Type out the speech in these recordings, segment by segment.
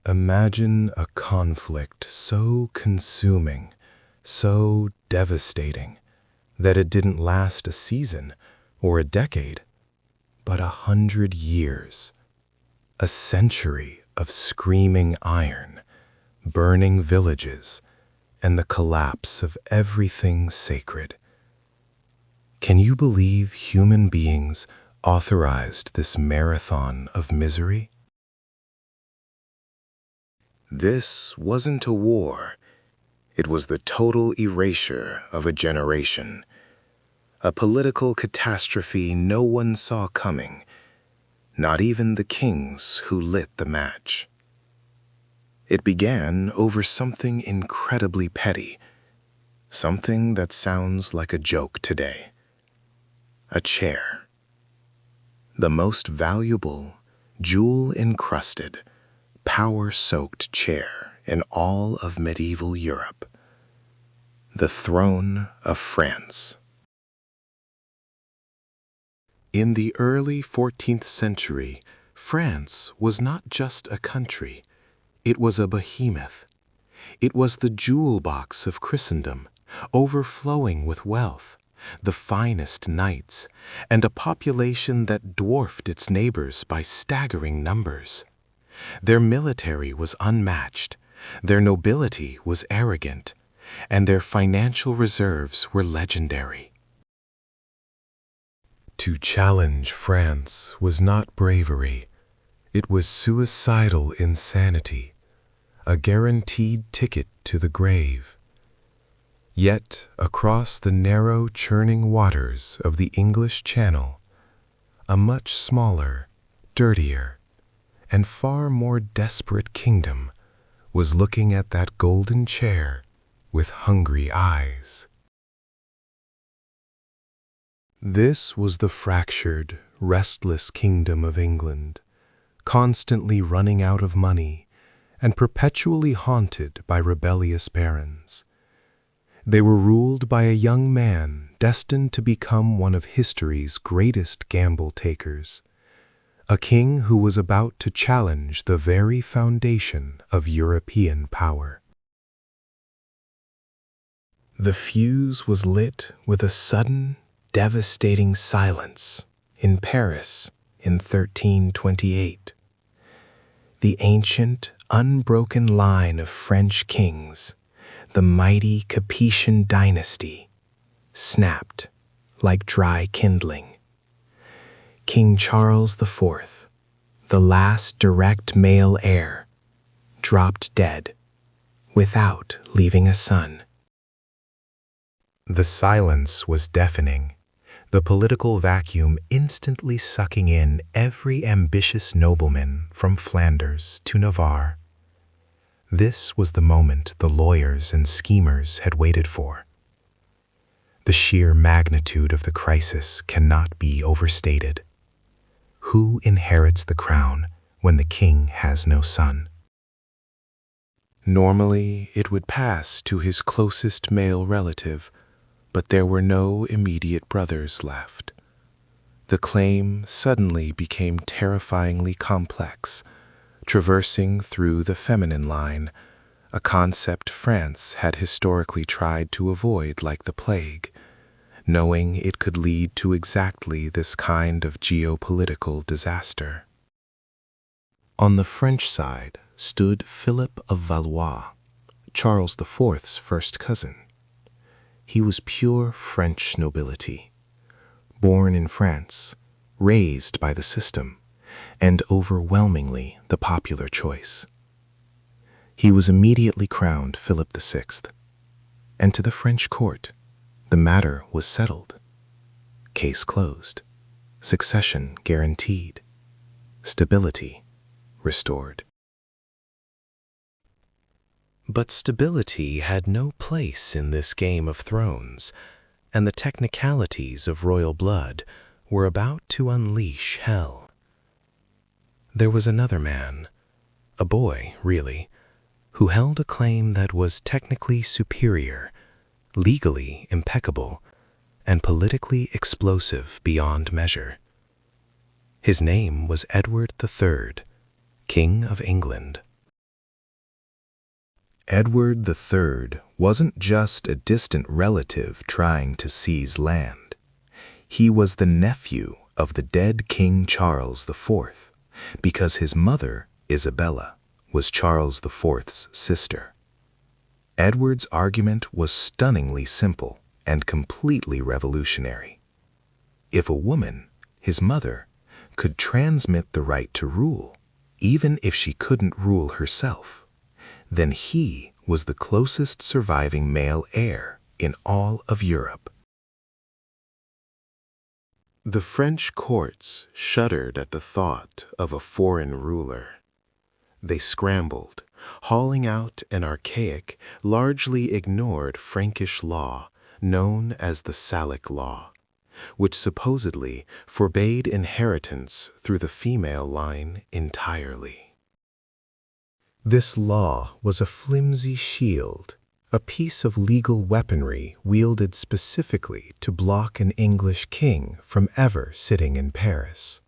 Imagine a conflict so consuming, so devastating, that it didn't last a season or a decade, but 100 years, a century of screaming iron, burning villages, and the collapse of everything sacred. Can you believe human beings authorized this marathon of misery? This wasn't a war. It was the total erasure of a generation, a political catastrophe no one saw coming, not even the kings who lit the match. It began over something incredibly petty, something that sounds like a joke today. A chair. The most valuable, jewel-encrusted, power-soaked chair in all of medieval Europe. The throne of France. In the early 14th century, France was not just a country, it was a behemoth. It was the jewel box of Christendom, overflowing with wealth, the finest knights, and a population that dwarfed its neighbors by staggering numbers. Their military was unmatched, their nobility was arrogant, and their financial reserves were legendary. To challenge France was not bravery, it was suicidal insanity, a guaranteed ticket to the grave. Yet, across the narrow, churning waters of the English Channel, a much smaller, dirtier, and far more desperate kingdom was looking at that golden chair with hungry eyes. This was the fractured, restless kingdom of England, constantly running out of money and perpetually haunted by rebellious barons. They were ruled by a young man destined to become one of history's greatest gamble-takers, a king who was about to challenge the very foundation of European power. The fuse was lit with a sudden, devastating silence in Paris in 1328. The ancient, unbroken line of French kings, the mighty Capetian dynasty, snapped like dry kindling. King Charles IV, the last direct male heir, dropped dead without leaving a son. The silence was deafening, the political vacuum instantly sucking in every ambitious nobleman from Flanders to Navarre. This was the moment the lawyers and schemers had waited for. The sheer magnitude of the crisis cannot be overstated. Who inherits the crown when the king has no son? Normally, it would pass to his closest male relative, but there were no immediate brothers left. The claim suddenly became terrifyingly complex, traversing through the feminine line, a concept France had historically tried to avoid like the plague, knowing it could lead to exactly this kind of geopolitical disaster. On the French side stood Philip of Valois, Charles IV's first cousin. He was pure French nobility, born in France, raised by the system, and overwhelmingly the popular choice. He was immediately crowned Philip VI, and to the French court, the matter was settled. Case closed, succession guaranteed, stability restored. But stability had no place in this Game of Thrones, and the technicalities of royal blood were about to unleash hell. There was another man, a boy, really, who held a claim that was technically superior, legally impeccable, and politically explosive beyond measure. His name was Edward III, King of England. Edward III wasn't just a distant relative trying to seize land. He was the nephew of the dead King Charles IV, because his mother, Isabella, was Charles IV's sister. Edward's argument was stunningly simple and completely revolutionary. If a woman, his mother, could transmit the right to rule, even if she couldn't rule herself, then he was the closest surviving male heir in all of Europe. The French courts shuddered at the thought of a foreign ruler. They scrambled, hauling out an archaic, largely ignored Frankish law known as the Salic Law, which supposedly forbade inheritance through the female line entirely. This law was a flimsy shield, a piece of legal weaponry wielded specifically to block an English king from ever sitting in Paris.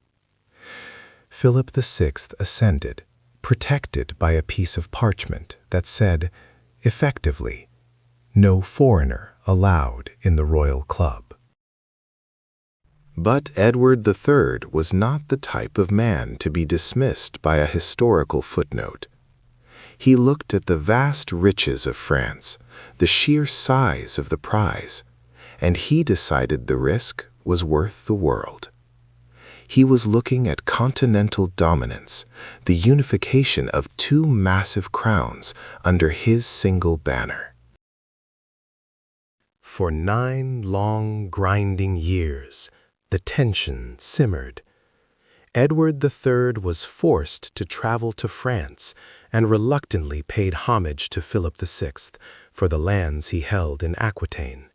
Philip VI ascended, protected by a piece of parchment that said, effectively, "No foreigner allowed in the royal club." But Edward III was not the type of man to be dismissed by a historical footnote. He looked at the vast riches of France, the sheer size of the prize, and he decided the risk was worth the world. He was looking at continental dominance, the unification of two massive crowns under his single banner. For 9 long, grinding years, the tension simmered. Edward III was forced to travel to France and reluctantly paid homage to Philip VI for the lands he held in Aquitaine,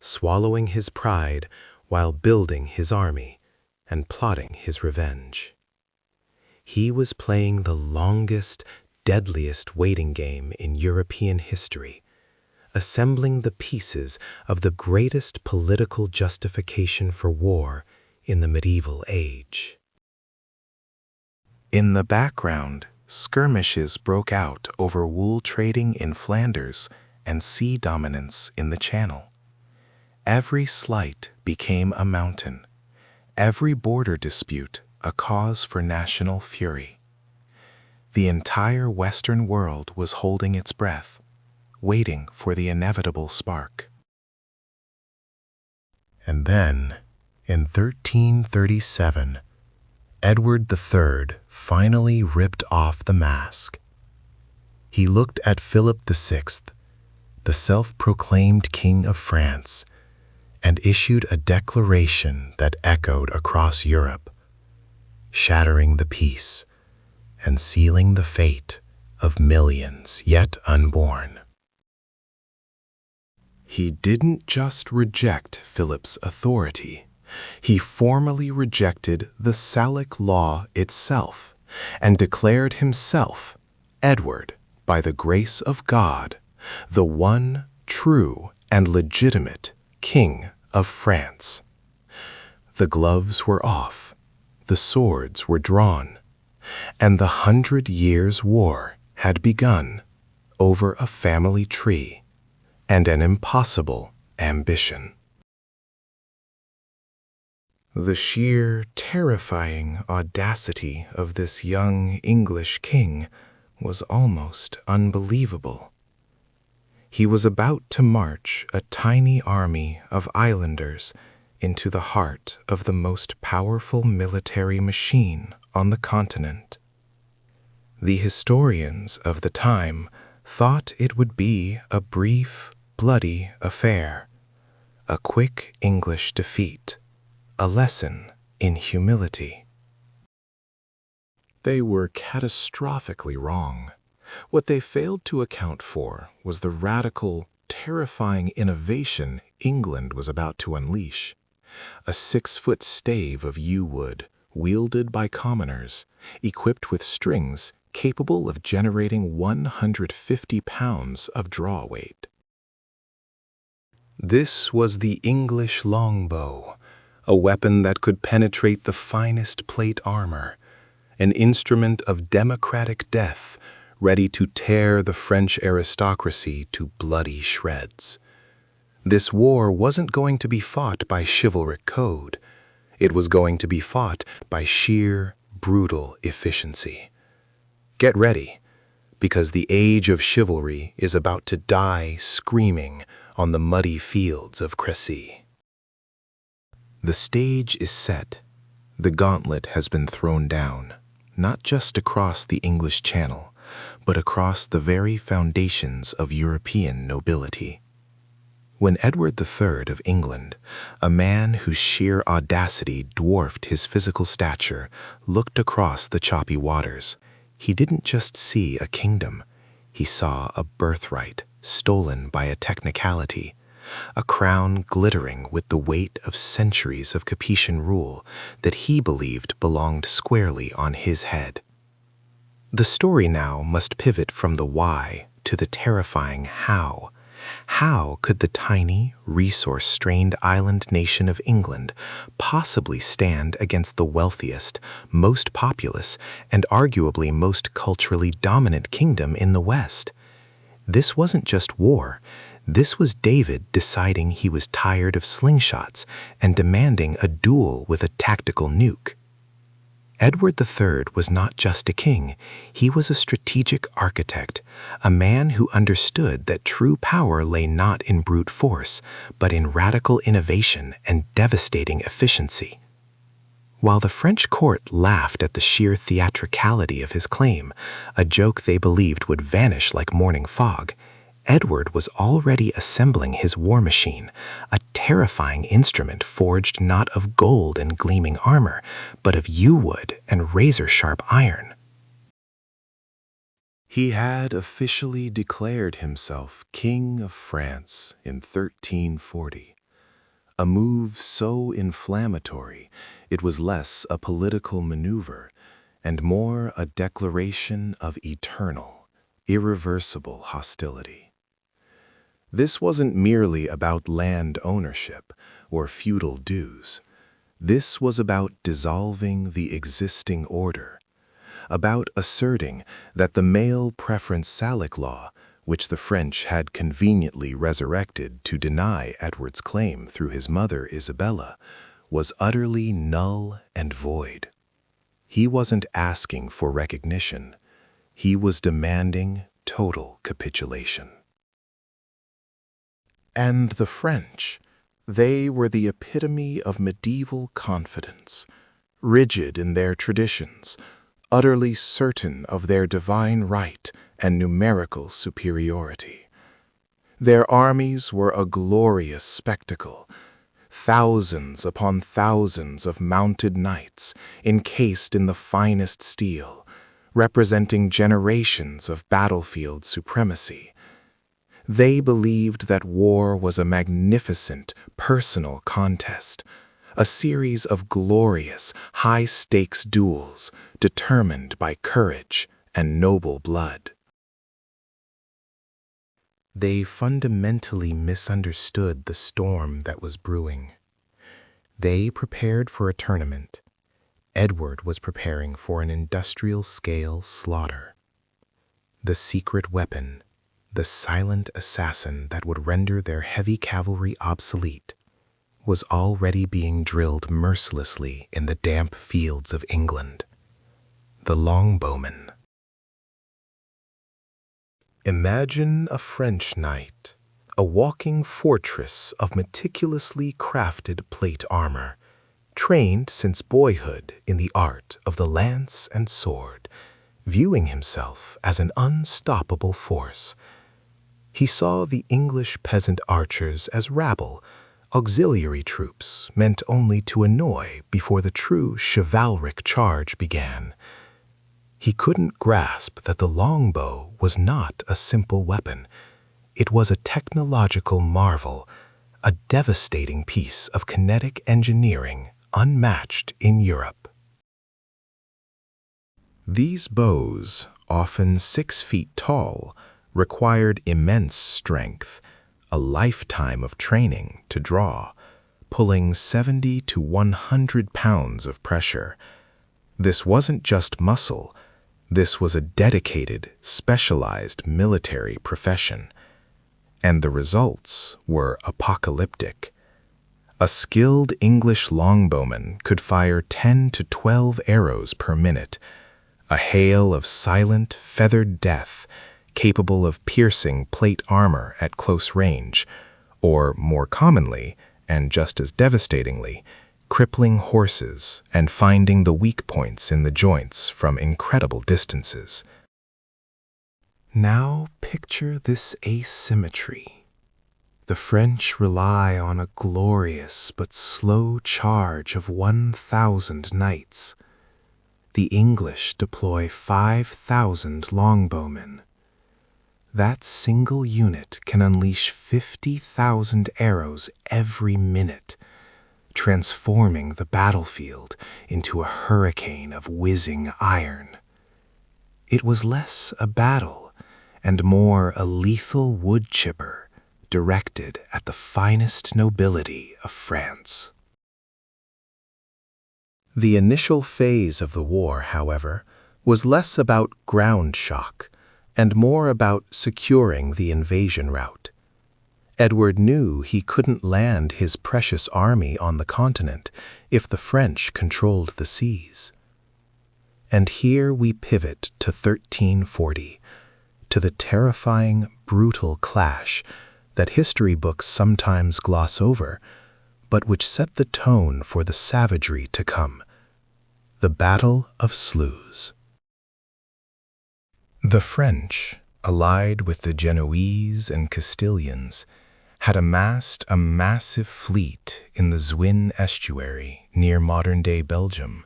swallowing his pride while building his army and plotting his revenge. He was playing the longest, deadliest waiting game in European history, assembling the pieces of the greatest political justification for war in the medieval age. In the background, skirmishes broke out over wool trading in Flanders and sea dominance in the Channel. Every slight became a mountain, every border dispute a cause for national fury. The entire Western world was holding its breath, waiting for the inevitable spark. And then, in 1337, Edward III finally ripped off the mask. He looked at Philip VI, the self-proclaimed King of France, and issued a declaration that echoed across Europe, shattering the peace and sealing the fate of millions yet unborn. He didn't just reject Philip's authority. He formally rejected the Salic Law itself and declared himself, Edward, by the grace of God, the one true and legitimate King of France. The gloves were off, the swords were drawn, and the 100 Years' War had begun over a family tree and an impossible ambition. The sheer, terrifying audacity of this young English king was almost unbelievable. He was about to march a tiny army of islanders into the heart of the most powerful military machine on the continent. The historians of the time thought it would be a brief, bloody affair, a quick English defeat, a lesson in humility. They were catastrophically wrong. What they failed to account for was the radical, terrifying innovation England was about to unleash. A 6-foot stave of yew wood, wielded by commoners, equipped with strings capable of generating 150 pounds of draw weight. This was the English longbow, a weapon that could penetrate the finest plate armor, an instrument of democratic death, ready to tear the French aristocracy to bloody shreds. This war wasn't going to be fought by chivalric code. It was going to be fought by sheer, brutal efficiency. Get ready, because the age of chivalry is about to die screaming on the muddy fields of Crécy. The stage is set. The gauntlet has been thrown down, not just across the English Channel, but across the very foundations of European nobility. When Edward III of England, a man whose sheer audacity dwarfed his physical stature, looked across the choppy waters, he didn't just see a kingdom, he saw a birthright stolen by a technicality, a crown glittering with the weight of centuries of Capetian rule that he believed belonged squarely on his head. The story now must pivot from the why to the terrifying how. How could the tiny, resource-strained island nation of England possibly stand against the wealthiest, most populous, and arguably most culturally dominant kingdom in the West? This wasn't just war. This was David deciding he was tired of slingshots and demanding a duel with a tactical nuke. Edward III was not just a king, he was a strategic architect, a man who understood that true power lay not in brute force, but in radical innovation and devastating efficiency. While the French court laughed at the sheer theatricality of his claim, a joke they believed would vanish like morning fog, Edward was already assembling his war machine, a terrifying instrument forged not of gold and gleaming armor, but of yew wood and razor-sharp iron. He had officially declared himself King of France in 1340, a move so inflammatory it was less a political maneuver and more a declaration of eternal, irreversible hostility. This wasn't merely about land ownership or feudal dues. This was about dissolving the existing order, about asserting that the male preference Salic law, which the French had conveniently resurrected to deny Edward's claim through his mother Isabella, was utterly null and void. He wasn't asking for recognition. He was demanding total capitulation. And the French, they were the epitome of medieval confidence, rigid in their traditions, utterly certain of their divine right and numerical superiority. Their armies were a glorious spectacle, thousands upon thousands of mounted knights encased in the finest steel, representing generations of battlefield supremacy. They believed that war was a magnificent, personal contest, a series of glorious, high-stakes duels determined by courage and noble blood. They fundamentally misunderstood the storm that was brewing. They prepared for a tournament. Edward was preparing for an industrial-scale slaughter. The secret weapon, the silent assassin that would render their heavy cavalry obsolete, was already being drilled mercilessly in the damp fields of England. The longbowman. Imagine a French knight, a walking fortress of meticulously crafted plate armor, trained since boyhood in the art of the lance and sword, viewing himself as an unstoppable force. He saw the English peasant archers as rabble, auxiliary troops meant only to annoy before the true chivalric charge began. He couldn't grasp that the longbow was not a simple weapon. It was a technological marvel, a devastating piece of kinetic engineering unmatched in Europe. These bows, often 6 feet tall, required immense strength, a lifetime of training to draw, pulling 70 to 100 pounds of pressure. This wasn't just muscle, This was a dedicated, specialized military profession, and the results were apocalyptic. A skilled English longbowman could fire 10 to 12 arrows per minute, a hail of silent, feathered death capable of piercing plate armor at close range, or more commonly, and just as devastatingly, crippling horses and finding the weak points in the joints from incredible distances. Now picture this asymmetry. The French rely on a glorious but slow charge of 1,000 knights. The English deploy 5,000 longbowmen. That single unit can unleash 50,000 arrows every minute, transforming the battlefield into a hurricane of whizzing iron. It was less a battle and more a lethal wood chipper directed at the finest nobility of France. The initial phase of the war, however, was less about ground shock and more about securing the invasion route. Edward knew he couldn't land his precious army on the continent if the French controlled the seas. And here we pivot to 1340, to the terrifying, brutal clash that history books sometimes gloss over, but which set the tone for the savagery to come: the Battle of Sluys. The French, allied with the Genoese and Castilians, had amassed a massive fleet in the Zwin estuary near modern-day Belgium,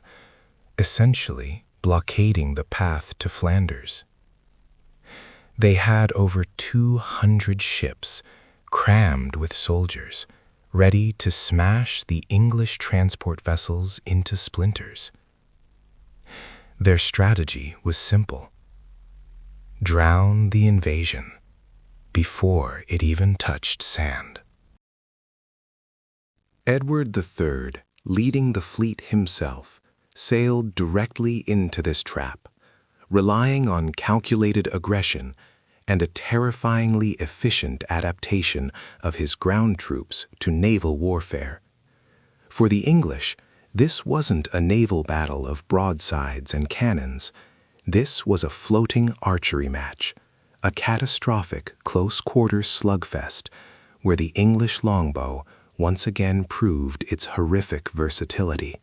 essentially blockading the path to Flanders. They had over 200 ships, crammed with soldiers, ready to smash the English transport vessels into splinters. Their strategy was simple: drown the invasion before it even touched sand. Edward III, leading the fleet himself, sailed directly into this trap, relying on calculated aggression and a terrifyingly efficient adaptation of his ground troops to naval warfare. For the English, this wasn't a naval battle of broadsides and cannons. This was a floating archery match, a catastrophic close-quarters slugfest where the English longbow once again proved its horrific versatility.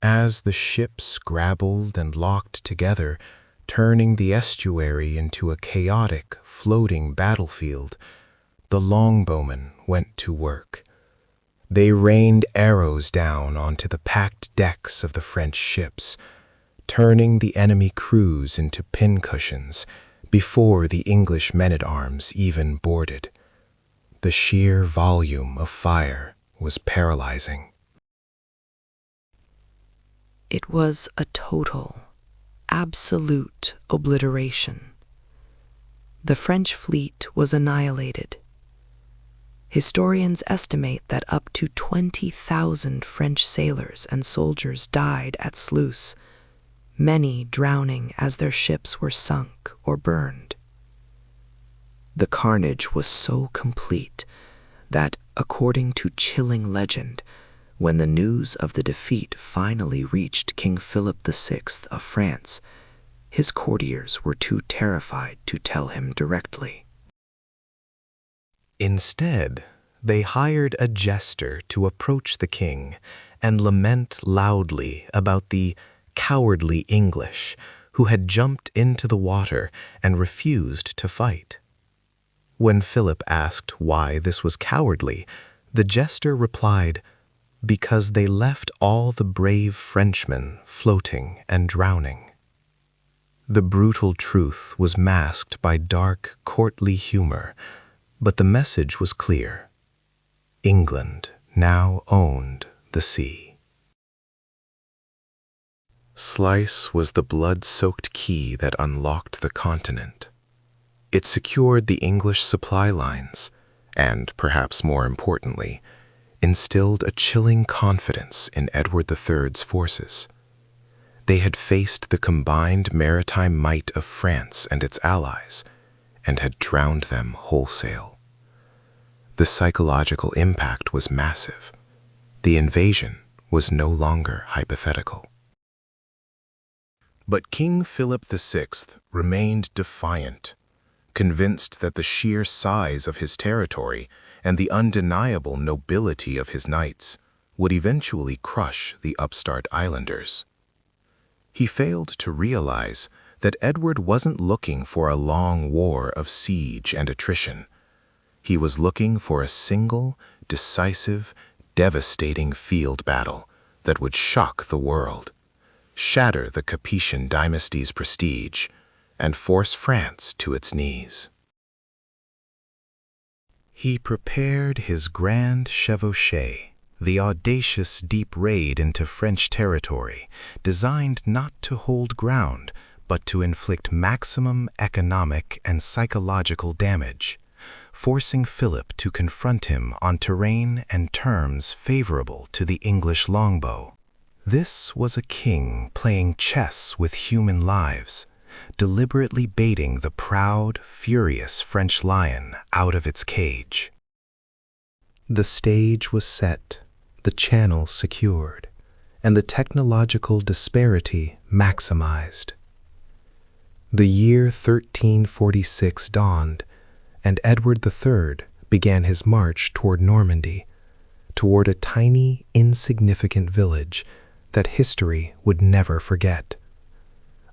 As the ships scrabbled and locked together, turning the estuary into a chaotic, floating battlefield, the longbowmen went to work. They rained arrows down onto the packed decks of the French ships, turning the enemy crews into pincushions before the English men-at-arms even boarded. The sheer volume of fire was paralyzing. It was a total, absolute obliteration. The French fleet was annihilated. Historians estimate that up to 20,000 French sailors and soldiers died at Sluys, many drowning as their ships were sunk or burned. The carnage was so complete that, according to chilling legend, when the news of the defeat finally reached King Philip VI of France, his courtiers were too terrified to tell him directly. Instead, they hired a jester to approach the king and lament loudly about the cowardly English who had jumped into the water and refused to fight. When Philip asked why this was cowardly, the jester replied, "Because they left all the brave Frenchmen floating and drowning." The brutal truth was masked by dark, courtly humor, but the message was clear. England now owned the sea. Sluys was the blood-soaked key that unlocked the continent. It secured the English supply lines and, perhaps more importantly, instilled a chilling confidence in Edward III's forces. They had faced the combined maritime might of France and its allies, and had drowned them wholesale. The psychological impact was massive. The invasion was no longer hypothetical. But King Philip VI remained defiant, convinced that the sheer size of his territory and the undeniable nobility of his knights would eventually crush the upstart islanders. He failed to realize that Edward wasn't looking for a long war of siege and attrition. He was looking for a single, decisive, devastating field battle that would shock the world, shatter the Capetian dynasty's prestige, and force France to its knees. He prepared his grand chevauchée, the audacious deep raid into French territory, designed not to hold ground, but to inflict maximum economic and psychological damage, forcing Philip to confront him on terrain and terms favorable to the English longbow. This was a king playing chess with human lives, deliberately baiting the proud, furious French lion out of its cage. The stage was set, the channel secured, and the technological disparity maximized. The year 1346 dawned, and Edward III began his march toward Normandy, toward a tiny, insignificant village that history would never forget.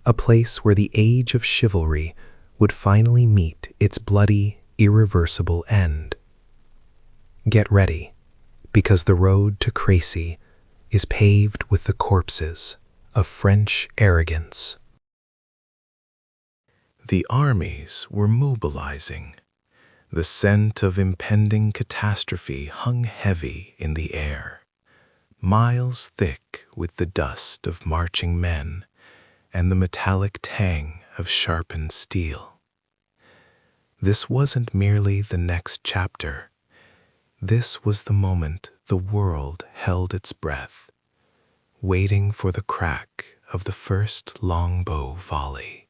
A place where the age of chivalry would finally meet its bloody, irreversible end. Get ready, because the road to Crécy is paved with the corpses of French arrogance. The armies were mobilizing. The scent of impending catastrophe hung heavy in the air, miles thick with the dust of marching men and the metallic tang of sharpened steel. This wasn't merely the next chapter. This was the moment the world held its breath, waiting for the crack of the first longbow volley.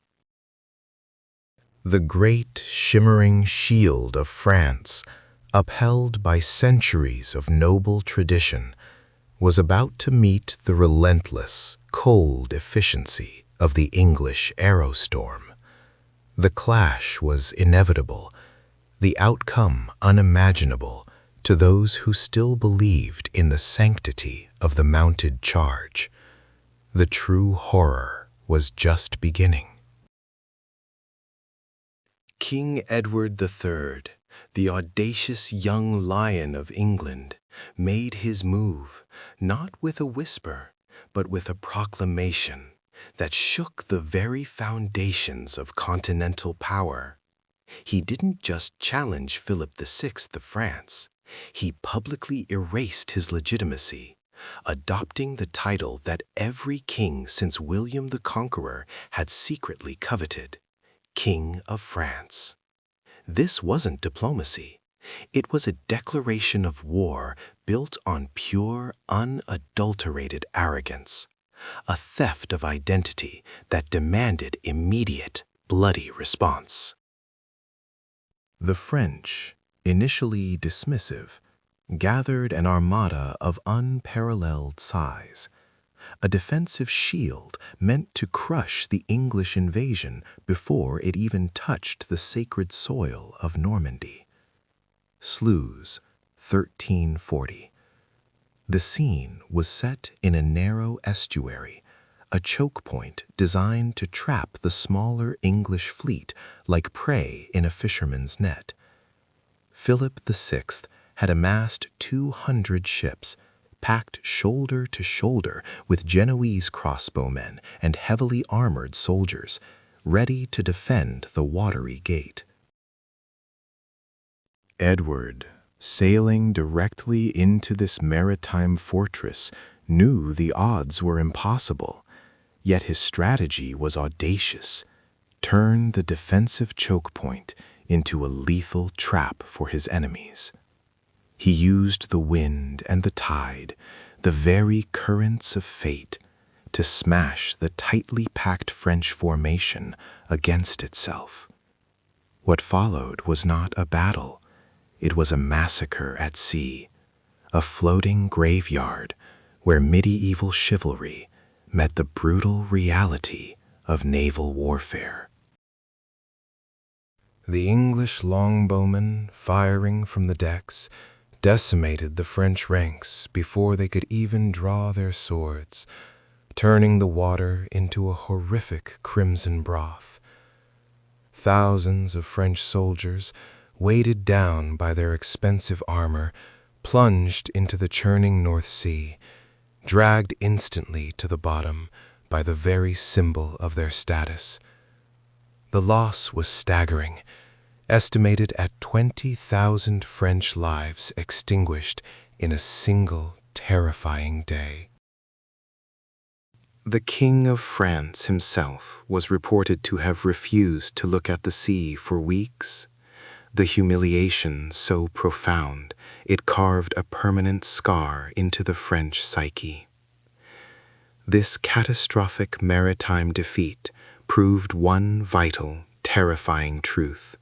The great shimmering shield of France, upheld by centuries of noble tradition, was about to meet the relentless, cold efficiency of the English aerostorm. The clash was inevitable, the outcome unimaginable to those who still believed in the sanctity of the mounted charge. The true horror was just beginning. King Edward III, the audacious young lion of England, made his move, not with a whisper, but with a proclamation that shook the very foundations of continental power. He didn't just challenge Philip VI of France, he publicly erased his legitimacy, adopting the title that every king since William the Conqueror had secretly coveted, King of France. This wasn't diplomacy. It was a declaration of war built on pure, unadulterated arrogance, a theft of identity that demanded immediate, bloody response. The French, initially dismissive, gathered an armada of unparalleled size, a defensive shield meant to crush the English invasion before it even touched the sacred soil of Normandy. Sluys, 1340. The scene was set in a narrow estuary, a choke point designed to trap the smaller English fleet like prey in a fisherman's net. Philip VI had amassed 200 ships, packed shoulder to shoulder with Genoese crossbowmen and heavily armored soldiers, ready to defend the watery gate. Edward, sailing directly into this maritime fortress, knew the odds were impossible, yet his strategy was audacious: turn the defensive choke point into a lethal trap for his enemies. He used the wind and the tide, the very currents of fate, to smash the tightly packed French formation against itself. What followed was not a battle, it was a massacre at sea, a floating graveyard where medieval chivalry met the brutal reality of naval warfare. The English longbowmen, firing from the decks, decimated the French ranks before they could even draw their swords, turning the water into a horrific crimson broth. Thousands of French soldiers, weighted down by their expensive armor, plunged into the churning North Sea, dragged instantly to the bottom by the very symbol of their status. The loss was staggering, estimated at 20,000 French lives extinguished in a single terrifying day. The King of France himself was reported to have refused to look at the sea for weeks. The humiliation so profound, it carved a permanent scar into the French psyche. This catastrophic maritime defeat proved one vital, terrifying truth.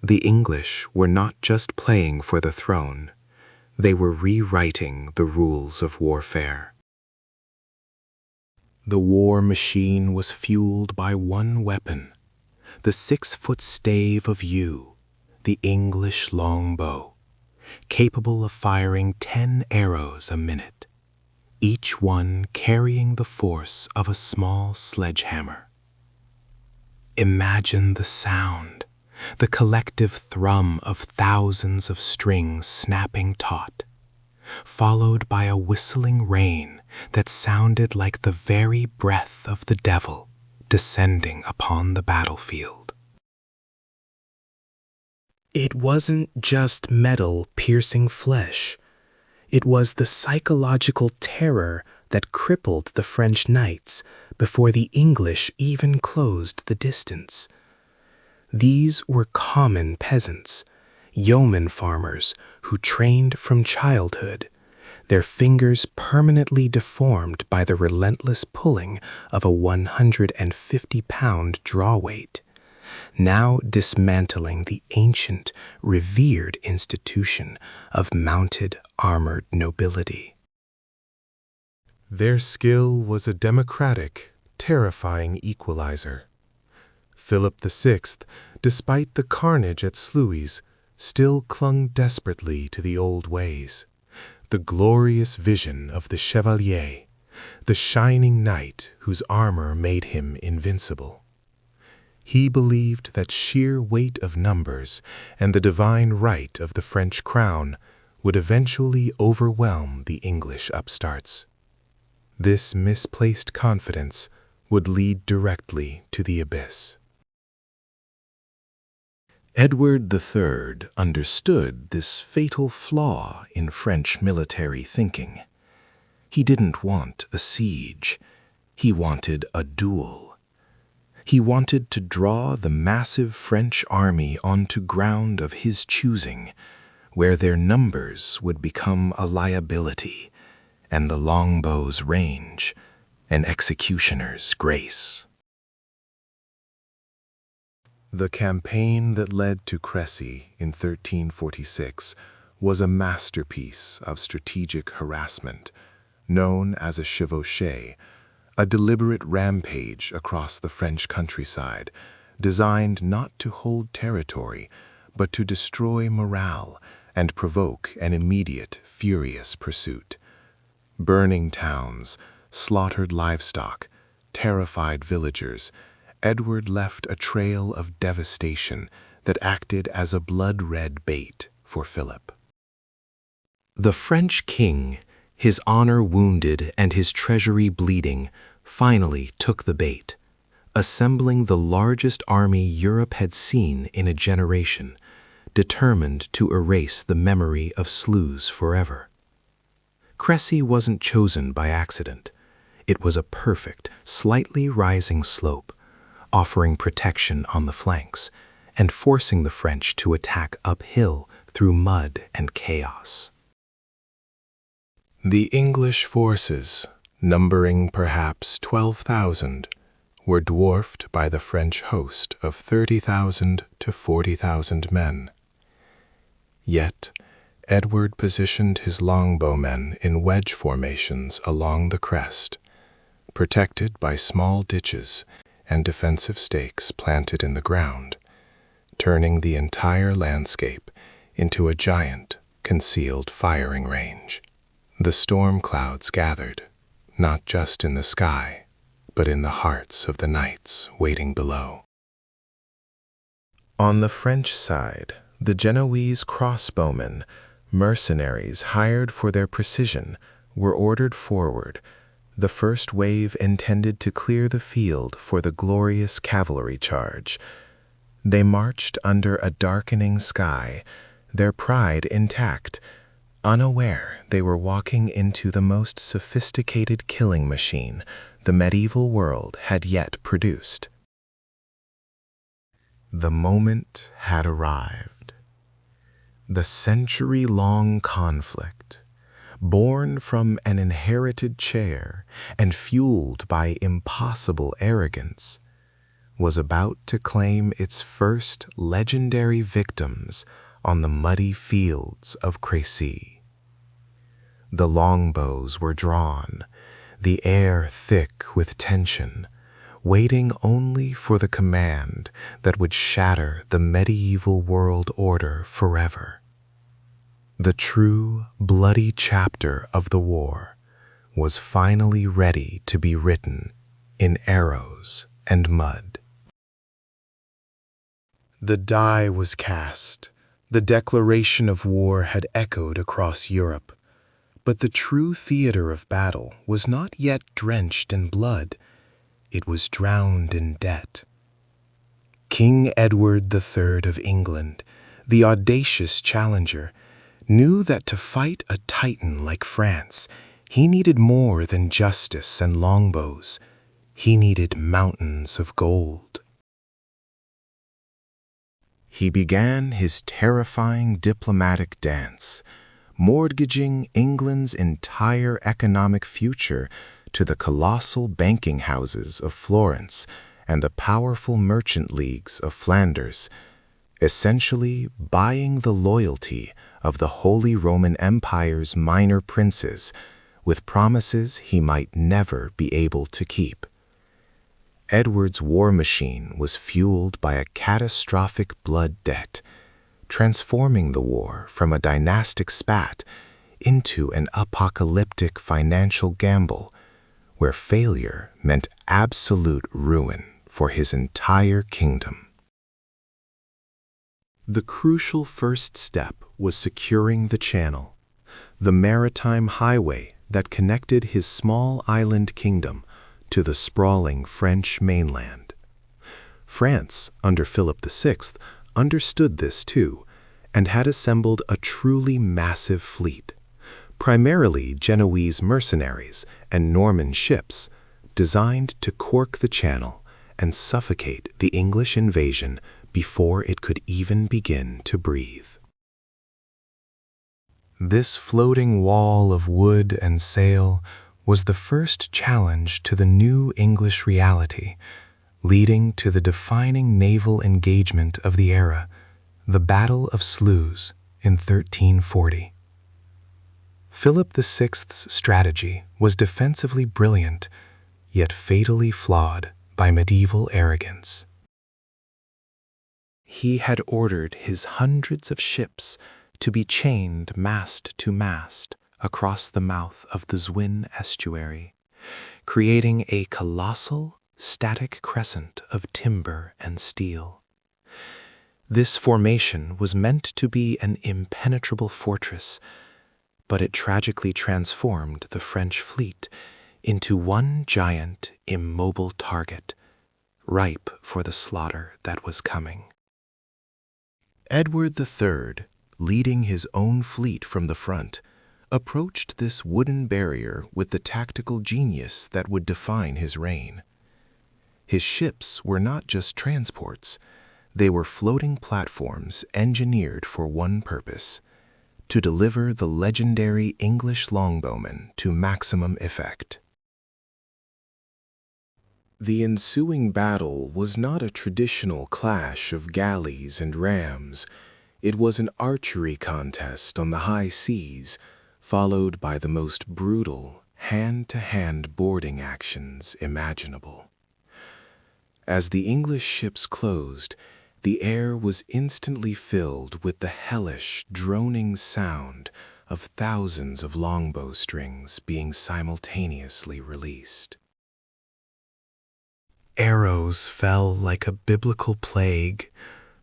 The English were not just playing for the throne, they were rewriting the rules of warfare. The war machine was fueled by one weapon, the 6-foot stave of yew, the English longbow, capable of firing 10 arrows a minute, each one carrying the force of a small sledgehammer. Imagine the sound, the collective thrum of thousands of strings snapping taut, followed by a whistling rain that sounded like the very breath of the devil descending upon the battlefield. It wasn't just metal piercing flesh. It was the psychological terror that crippled the French knights before the English even closed the distance. These were common peasants, yeoman farmers who trained from childhood, their fingers permanently deformed by the relentless pulling of a 150-pound draw weight, now dismantling the ancient, revered institution of mounted, armored nobility. Their skill was a democratic, terrifying equalizer. Philip VI, despite the carnage at Sluys, still clung desperately to the old ways. The glorious vision of the chevalier, the shining knight whose armor made him invincible. He believed that sheer weight of numbers and the divine right of the French crown would eventually overwhelm the English upstarts. This misplaced confidence would lead directly to the abyss. Edward III understood this fatal flaw in French military thinking. He didn't want a siege. He wanted a duel. He wanted to draw the massive French army onto ground of his choosing, where their numbers would become a liability, and the longbow's range an executioner's grace. The campaign that led to Crécy in 1346 was a masterpiece of strategic harassment, known as a chevauchée, a deliberate rampage across the French countryside, designed not to hold territory, but to destroy morale and provoke an immediate, furious pursuit. Burning towns, slaughtered livestock, terrified villagers, Edward left a trail of devastation that acted as a blood-red bait for Philip. The French king, his honor wounded and his treasury bleeding, finally took the bait, assembling the largest army Europe had seen in a generation, determined to erase the memory of Sluys forever. Crécy wasn't chosen by accident. It was a perfect, slightly rising slope, offering protection on the flanks and forcing the French to attack uphill through mud and chaos. The English forces, numbering perhaps 12,000, were dwarfed by the French host of 30,000 to 40,000 men. Yet, Edward positioned his longbowmen in wedge formations along the crest, protected by small ditches and defensive stakes planted in the ground, turning the entire landscape into a giant, concealed firing range. The storm clouds gathered, not just in the sky, but in the hearts of the knights waiting below. On the French side, the Genoese crossbowmen, mercenaries hired for their precision, were ordered forward, the first wave intended to clear the field for the glorious cavalry charge. They marched under a darkening sky, their pride intact, unaware they were walking into the most sophisticated killing machine the medieval world had yet produced. The moment had arrived. The century-long conflict, born from an inherited chair and fueled by impossible arrogance, was about to claim its first legendary victims on the muddy fields of Crécy. The longbows were drawn, the air thick with tension, waiting only for the command that would shatter the medieval world order forever. The true, bloody chapter of the war was finally ready to be written in arrows and mud. The die was cast. The declaration of war had echoed across Europe. But the true theater of battle was not yet drenched in blood. It was drowned in debt. King Edward III of England, the audacious challenger, knew that to fight a titan like France, he needed more than justice and longbows. He needed mountains of gold. He began his terrifying diplomatic dance, mortgaging England's entire economic future to the colossal banking houses of Florence and the powerful merchant leagues of Flanders, essentially buying the loyalty of the Holy Roman Empire's minor princes with promises he might never be able to keep. Edward's war machine was fueled by a catastrophic blood debt, transforming the war from a dynastic spat into an apocalyptic financial gamble where failure meant absolute ruin for his entire kingdom. The crucial first step was securing the Channel, the maritime highway that connected his small island kingdom to the sprawling French mainland. France, under Philip VI, understood this too, and had assembled a truly massive fleet, primarily Genoese mercenaries and Norman ships, designed to cork the Channel and suffocate the English invasion before it could even begin to breathe. This floating wall of wood and sail was the first challenge to the new English reality, leading to the defining naval engagement of the era, the Battle of Sluys in 1340. Philip VI's strategy was defensively brilliant, yet fatally flawed by medieval arrogance. He had ordered his hundreds of ships to be chained mast to mast across the mouth of the Zwin estuary, creating a colossal, static crescent of timber and steel. This formation was meant to be an impenetrable fortress, but it tragically transformed the French fleet into one giant, immobile target, ripe for the slaughter that was coming. Edward III, leading his own fleet from the front, approached this wooden barrier with the tactical genius that would define his reign. His ships were not just transports, they were floating platforms engineered for one purpose: to deliver the legendary English longbowmen to maximum effect. The ensuing battle was not a traditional clash of galleys and rams. It was an archery contest on the high seas, followed by the most brutal hand-to-hand boarding actions imaginable. As the English ships closed, the air was instantly filled with the hellish, droning sound of thousands of longbow strings being simultaneously released. Arrows fell like a biblical plague,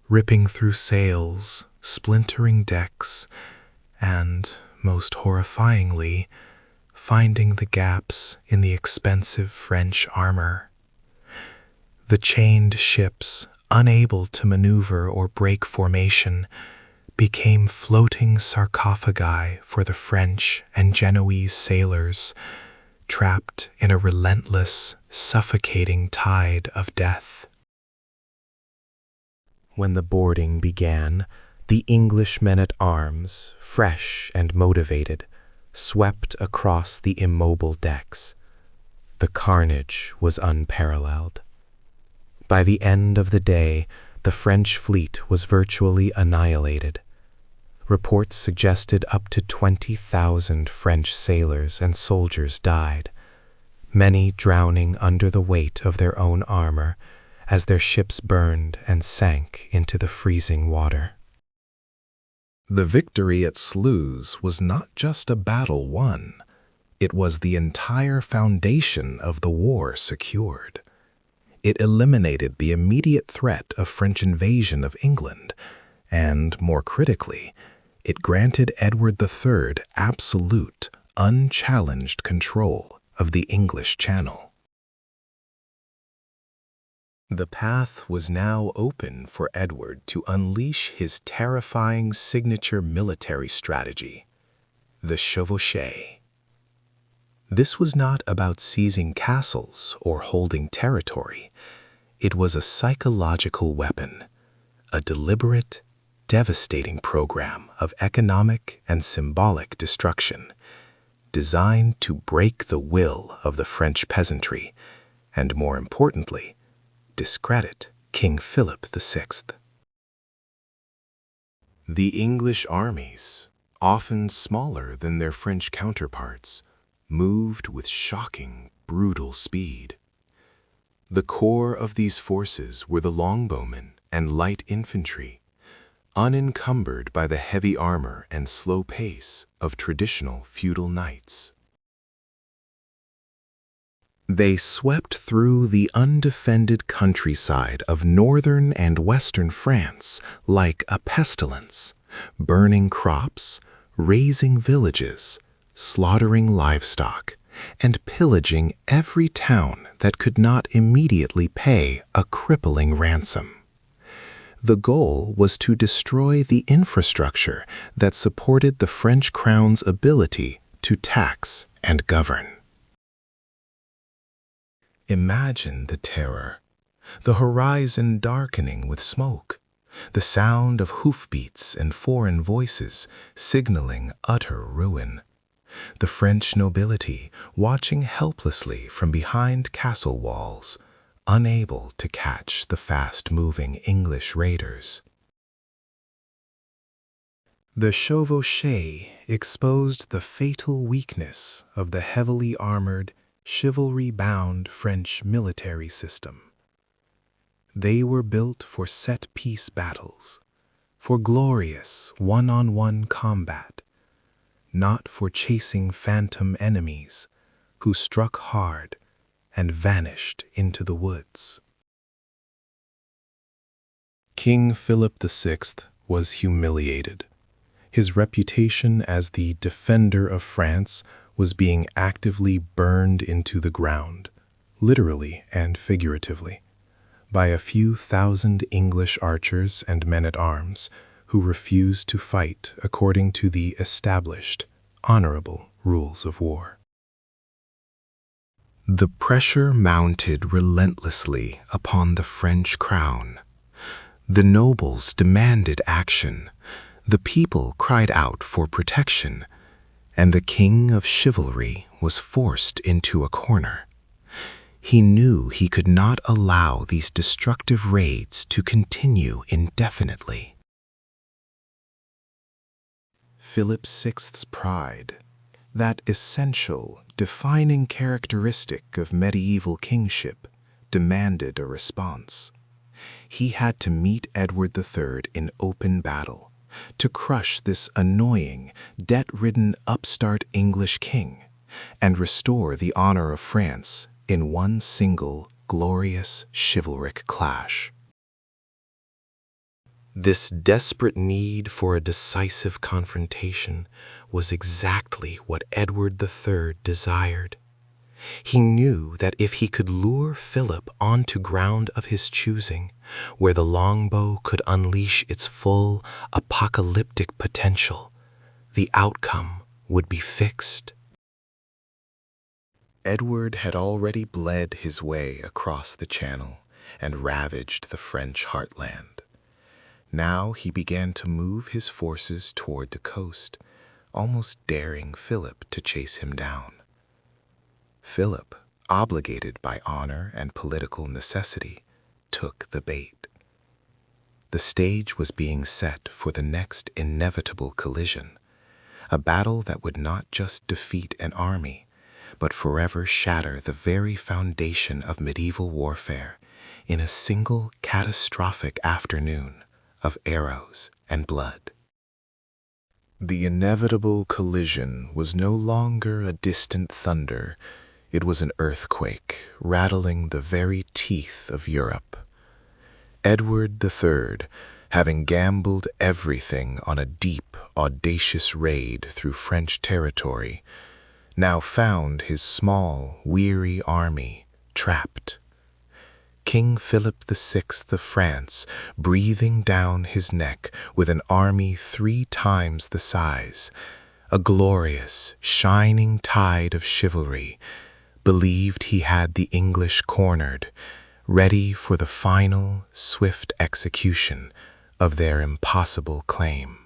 ripping through sails, splintering decks, and, most horrifyingly, finding the gaps in the expensive French armor. The chained ships, unable to maneuver or break formation, became floating sarcophagi for the French and Genoese sailors, trapped in a relentless, suffocating tide of death. When the boarding began, the English men-at-arms, fresh and motivated, swept across the immobile decks. The carnage was unparalleled. By the end of the day, the French fleet was virtually annihilated. Reports suggested up to 20,000 French sailors and soldiers died, many drowning under the weight of their own armor as their ships burned and sank into the freezing water. The victory at Sluys was not just a battle won, it was the entire foundation of the war secured. It eliminated the immediate threat of French invasion of England, and, more critically, it granted Edward III absolute, unchallenged control of the English Channel. The path was now open for Edward to unleash his terrifying signature military strategy, the chevauchée. This was not about seizing castles or holding territory. It was a psychological weapon, a deliberate, devastating program of economic and symbolic destruction, designed to break the will of the French peasantry and, more importantly, discredit King Philip VI. The English armies, often smaller than their French counterparts, moved with shocking, brutal speed. The core of these forces were the longbowmen and light infantry, unencumbered by the heavy armor and slow pace of traditional feudal knights. They swept through the undefended countryside of northern and western France like a pestilence, burning crops, razing villages, slaughtering livestock, and pillaging every town that could not immediately pay a crippling ransom. The goal was to destroy the infrastructure that supported the French crown's ability to tax and govern. Imagine the terror, the horizon darkening with smoke, the sound of hoofbeats and foreign voices signaling utter ruin. The French nobility watching helplessly from behind castle walls, unable to catch the fast-moving English raiders. The chevauchée exposed the fatal weakness of the heavily armored, chivalry-bound French military system. They were built for set-piece battles, for glorious one-on-one combat, not for chasing phantom enemies who struck hard and vanished into the woods. King Philip VI was humiliated. His reputation as the defender of France was being actively burned into the ground, literally and figuratively, by a few thousand English archers and men-at-arms who refused to fight according to the established, honorable rules of war. The pressure mounted relentlessly upon the French crown. The nobles demanded action, the people cried out for protection, and the king of chivalry was forced into a corner. He knew he could not allow these destructive raids to continue indefinitely. Philip VI's pride, that essential, defining characteristic of medieval kingship, demanded a response. He had to meet Edward III in open battle, to crush this annoying, debt-ridden upstart English king, and restore the honor of France in one single, glorious, chivalric clash. This desperate need for a decisive confrontation was exactly what Edward III desired. He knew that if he could lure Philip onto ground of his choosing, where the longbow could unleash its full apocalyptic potential, the outcome would be fixed. Edward had already bled his way across the Channel and ravaged the French heartland. Now he began to move his forces toward the coast, almost daring Philip to chase him down. Philip, obligated by honor and political necessity, took the bait. The stage was being set for the next inevitable collision, a battle that would not just defeat an army, but forever shatter the very foundation of medieval warfare in a single catastrophic afternoon of arrows and blood. The inevitable collision was no longer a distant thunder. It was an earthquake, rattling the very teeth of Europe. Edward III, having gambled everything on a deep, audacious raid through French territory, now found his small, weary army trapped. King Philip VI of France, breathing down his neck with an army 3 times the size, a glorious, shining tide of chivalry, believed he had the English cornered, ready for the final, swift execution of their impossible claim.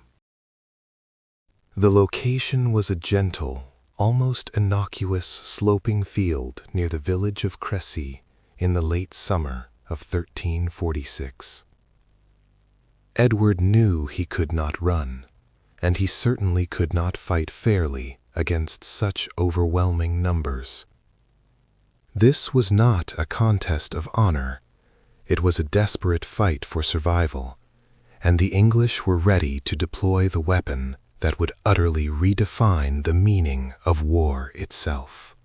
The location was a gentle, almost innocuous sloping field near the village of Crécy in the late summer of 1346. Edward knew he could not run, and he certainly could not fight fairly against such overwhelming numbers. This was not a contest of honor. It was a desperate fight for survival, and the English were ready to deploy the weapon that would utterly redefine the meaning of war itself.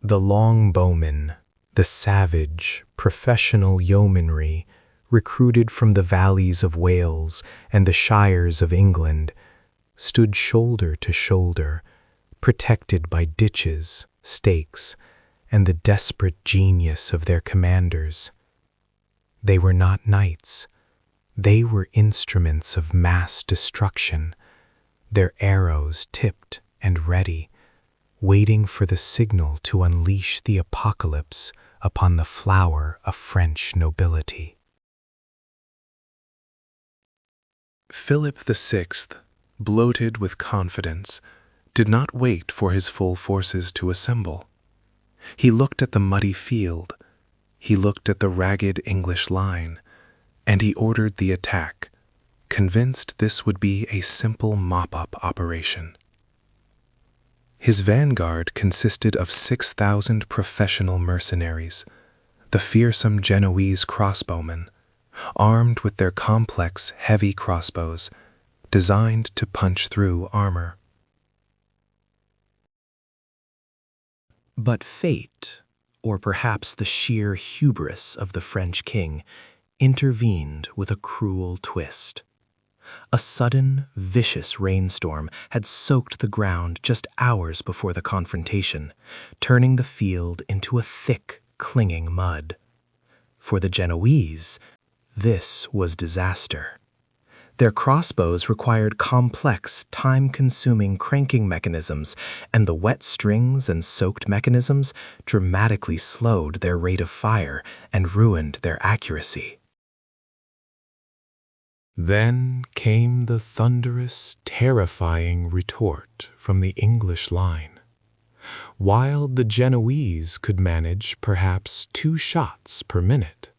The longbowmen, the savage, professional yeomanry, recruited from the valleys of Wales and the shires of England, stood shoulder to shoulder, protected by ditches, stakes, and the desperate genius of their commanders. They were not knights. They were instruments of mass destruction, their arrows tipped and ready, waiting for the signal to unleash the apocalypse upon the flower of French nobility. Philip VI, bloated with confidence, did not wait for his full forces to assemble. He looked at the muddy field, he looked at the ragged English line, and he ordered the attack, convinced this would be a simple mop-up operation. His vanguard consisted of 6,000 professional mercenaries, the fearsome Genoese crossbowmen, armed with their complex, heavy crossbows, designed to punch through armor. But fate, or perhaps the sheer hubris of the French king, intervened with a cruel twist. A sudden, vicious rainstorm had soaked the ground just hours before the confrontation, turning the field into a thick, clinging mud. For the Genoese, this was disaster. Their crossbows required complex, time-consuming cranking mechanisms, and the wet strings and soaked mechanisms dramatically slowed their rate of fire and ruined their accuracy. Then came the thunderous, terrifying retort from the English line. while the Genoese could manage perhaps 2 shots per minute.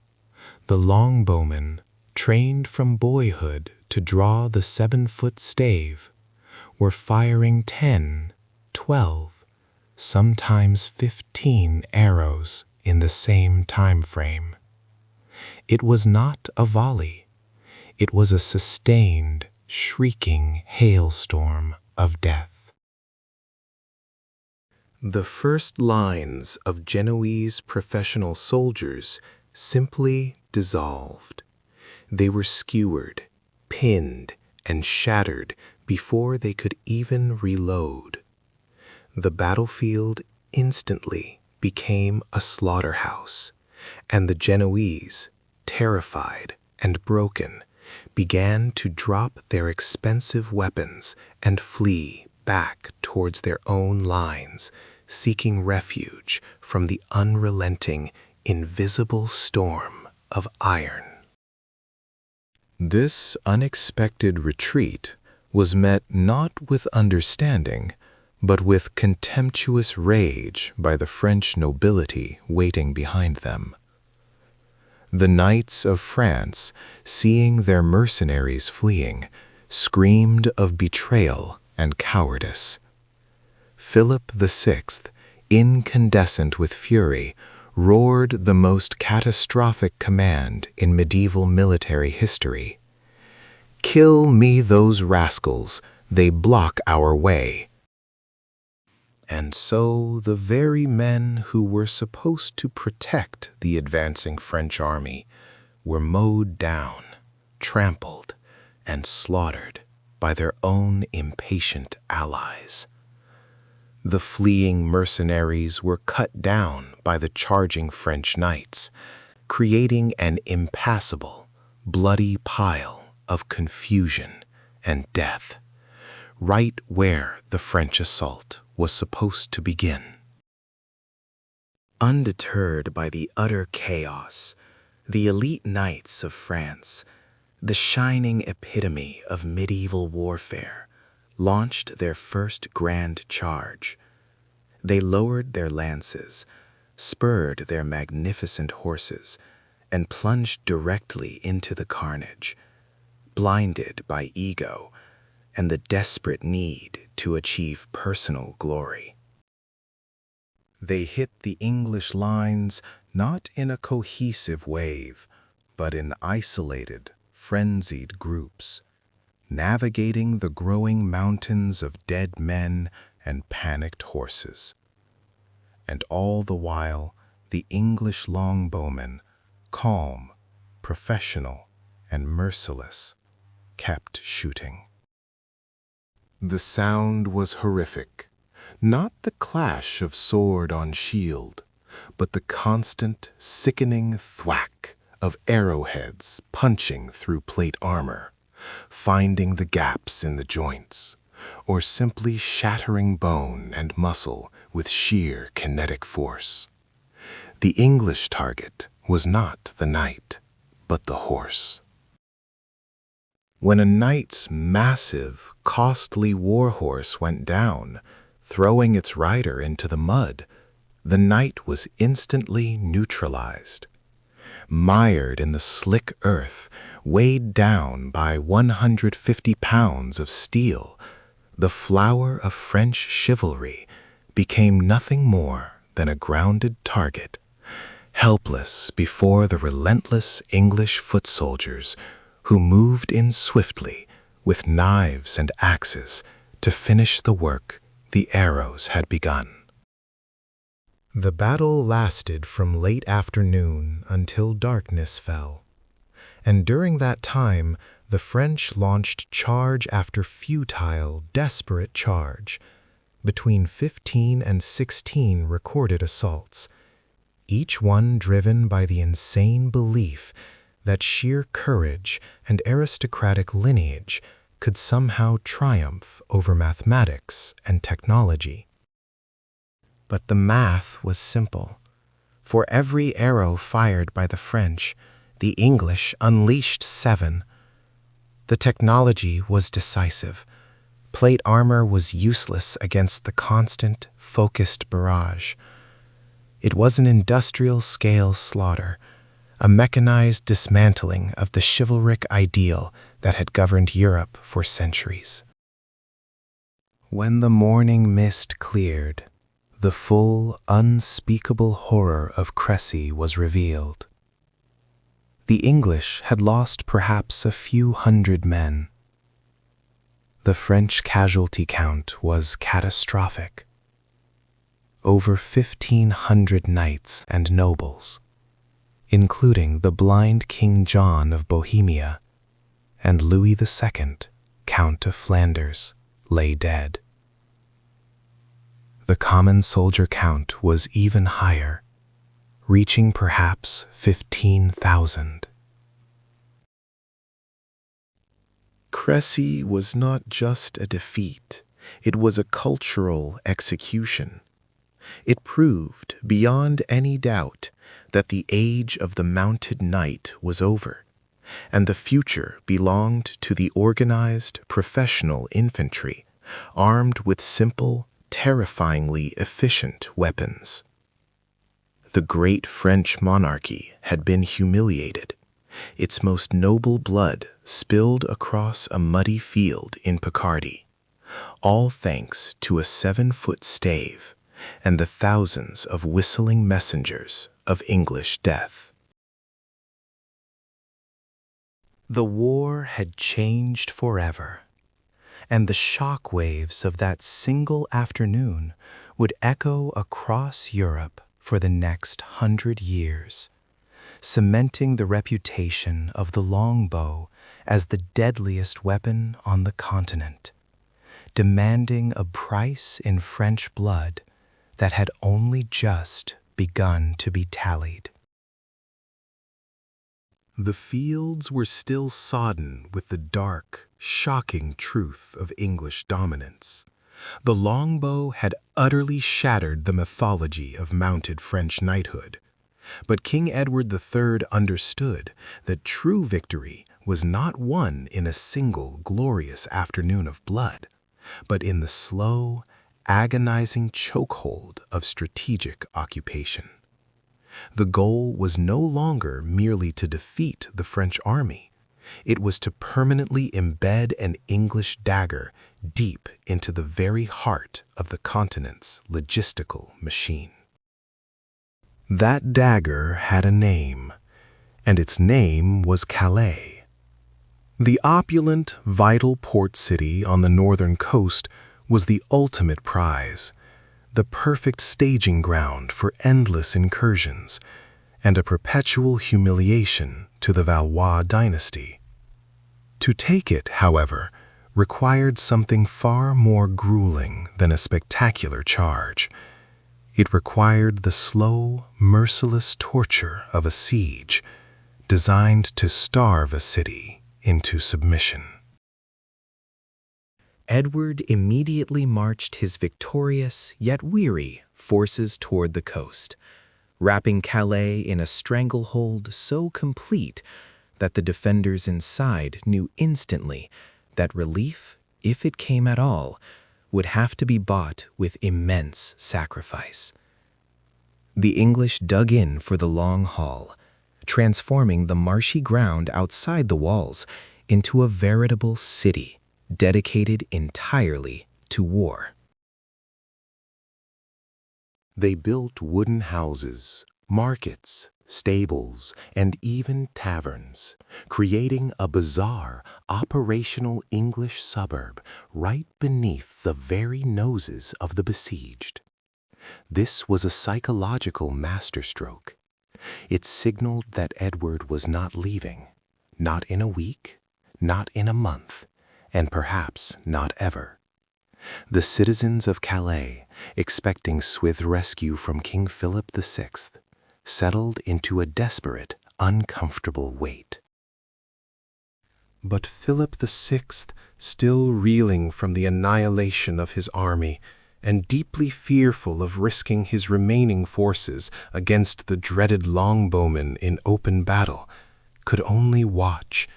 The longbowmen, trained from boyhood to draw the 7-foot stave, were firing 10, 12, sometimes 15 arrows in the same time frame. It was not a volley. It was a sustained, shrieking hailstorm of death. The first lines of Genoese professional soldiers simply dissolved. They were skewered, pinned, and shattered before they could even reload. The battlefield instantly became a slaughterhouse, and the Genoese, terrified and broken, began to drop their expensive weapons and flee back towards their own lines, seeking refuge from the unrelenting, invisible storm of iron. This unexpected retreat was met not with understanding, but with contemptuous rage by the French nobility waiting behind them. The knights of France, seeing their mercenaries fleeing, screamed of betrayal and cowardice. Philip VI, incandescent with fury, roared the most catastrophic command in medieval military history. "Kill me those rascals, they block our way." And so the very men who were supposed to protect the advancing French army were mowed down, trampled, and slaughtered by their own impatient allies. The fleeing mercenaries were cut down by the charging French knights, creating an impassable, bloody pile of confusion and death, right where the French assault was supposed to begin. Undeterred by the utter chaos, the elite knights of France, the shining epitome of medieval warfare, launched their first grand charge. They lowered their lances, spurred their magnificent horses, and plunged directly into the carnage, blinded by ego and the desperate need to achieve personal glory. They hit the English lines not in a cohesive wave, but in isolated, frenzied groups, navigating the growing mountains of dead men and panicked horses. And all the while, the English longbowmen, calm, professional, and merciless, kept shooting. The sound was horrific, not the clash of sword on shield, but the constant, sickening thwack of arrowheads punching through plate armor, finding the gaps in the joints, or simply shattering bone and muscle with sheer kinetic force. The English target was not the knight, but the horse. When a knight's massive, costly warhorse went down, throwing its rider into the mud, the knight was instantly neutralized. Mired in the slick earth, weighed down by 150 pounds of steel, the flower of French chivalry became nothing more than a grounded target, helpless before the relentless English foot soldiers who moved in swiftly with knives and axes to finish the work the arrows had begun. The battle lasted from late afternoon until darkness fell, and during that time the French launched charge after futile, desperate charge, between 15 and 16 recorded assaults, each one driven by the insane belief that sheer courage and aristocratic lineage could somehow triumph over mathematics and technology. But the math was simple. For every arrow fired by the French, the English unleashed 7. The technology was decisive. Plate armor was useless against the constant, focused barrage. It was an industrial-scale slaughter, a mechanized dismantling of the chivalric ideal that had governed Europe for centuries. When the morning mist cleared, the full, unspeakable horror of Crécy was revealed. The English had lost perhaps a few hundred men. The French casualty count was catastrophic. Over 1,500 knights and nobles, including the blind King John of Bohemia and Louis II, Count of Flanders, lay dead. The common soldier count was even higher, reaching perhaps 15,000. Crécy was not just a defeat, it was a cultural execution. It proved, beyond any doubt, that the age of the mounted knight was over, and the future belonged to the organized, professional infantry, armed with simple, terrifyingly efficient weapons. The great French monarchy had been humiliated, its most noble blood spilled across a muddy field in Picardy, all thanks to a 7-foot stave and the thousands of whistling messengers of English death. The war had changed forever, and the shock waves of that single afternoon would echo across Europe for the next 100 years, cementing the reputation of the longbow as the deadliest weapon on the continent, demanding a price in French blood that had only just begun to be tallied. The fields were still sodden with the dark, shocking truth of English dominance. The longbow had utterly shattered the mythology of mounted French knighthood. But King Edward III understood that true victory was not won in a single glorious afternoon of blood, but in the slow, agonizing chokehold of strategic occupation. The goal was no longer merely to defeat the French army. It was to permanently embed an English dagger deep into the very heart of the continent's logistical machine. That dagger had a name, and its name was Calais. The opulent, vital port city on the northern coast was the ultimate prize, the perfect staging ground for endless incursions, and a perpetual humiliation to the Valois dynasty. To take it, however, required something far more grueling than a spectacular charge. It required the slow, merciless torture of a siege, designed to starve a city into submission. Edward immediately marched his victorious, yet weary, forces toward the coast, wrapping Calais in a stranglehold so complete that the defenders inside knew instantly that relief, if it came at all, would have to be bought with immense sacrifice. The English dug in for the long haul, transforming the marshy ground outside the walls into a veritable city dedicated entirely to war. They built wooden houses, markets, stables, and even taverns, creating a bizarre, operational English suburb right beneath the very noses of the besieged. This was a psychological masterstroke. It signaled that Edward was not leaving, not in a week, not in a month, and perhaps not ever. The citizens of Calais, expecting swift rescue from King Philip VI, settled into a desperate, uncomfortable wait. But Philip VI, still reeling from the annihilation of his army, and deeply fearful of risking his remaining forces against the dreaded longbowmen in open battle, could only watch,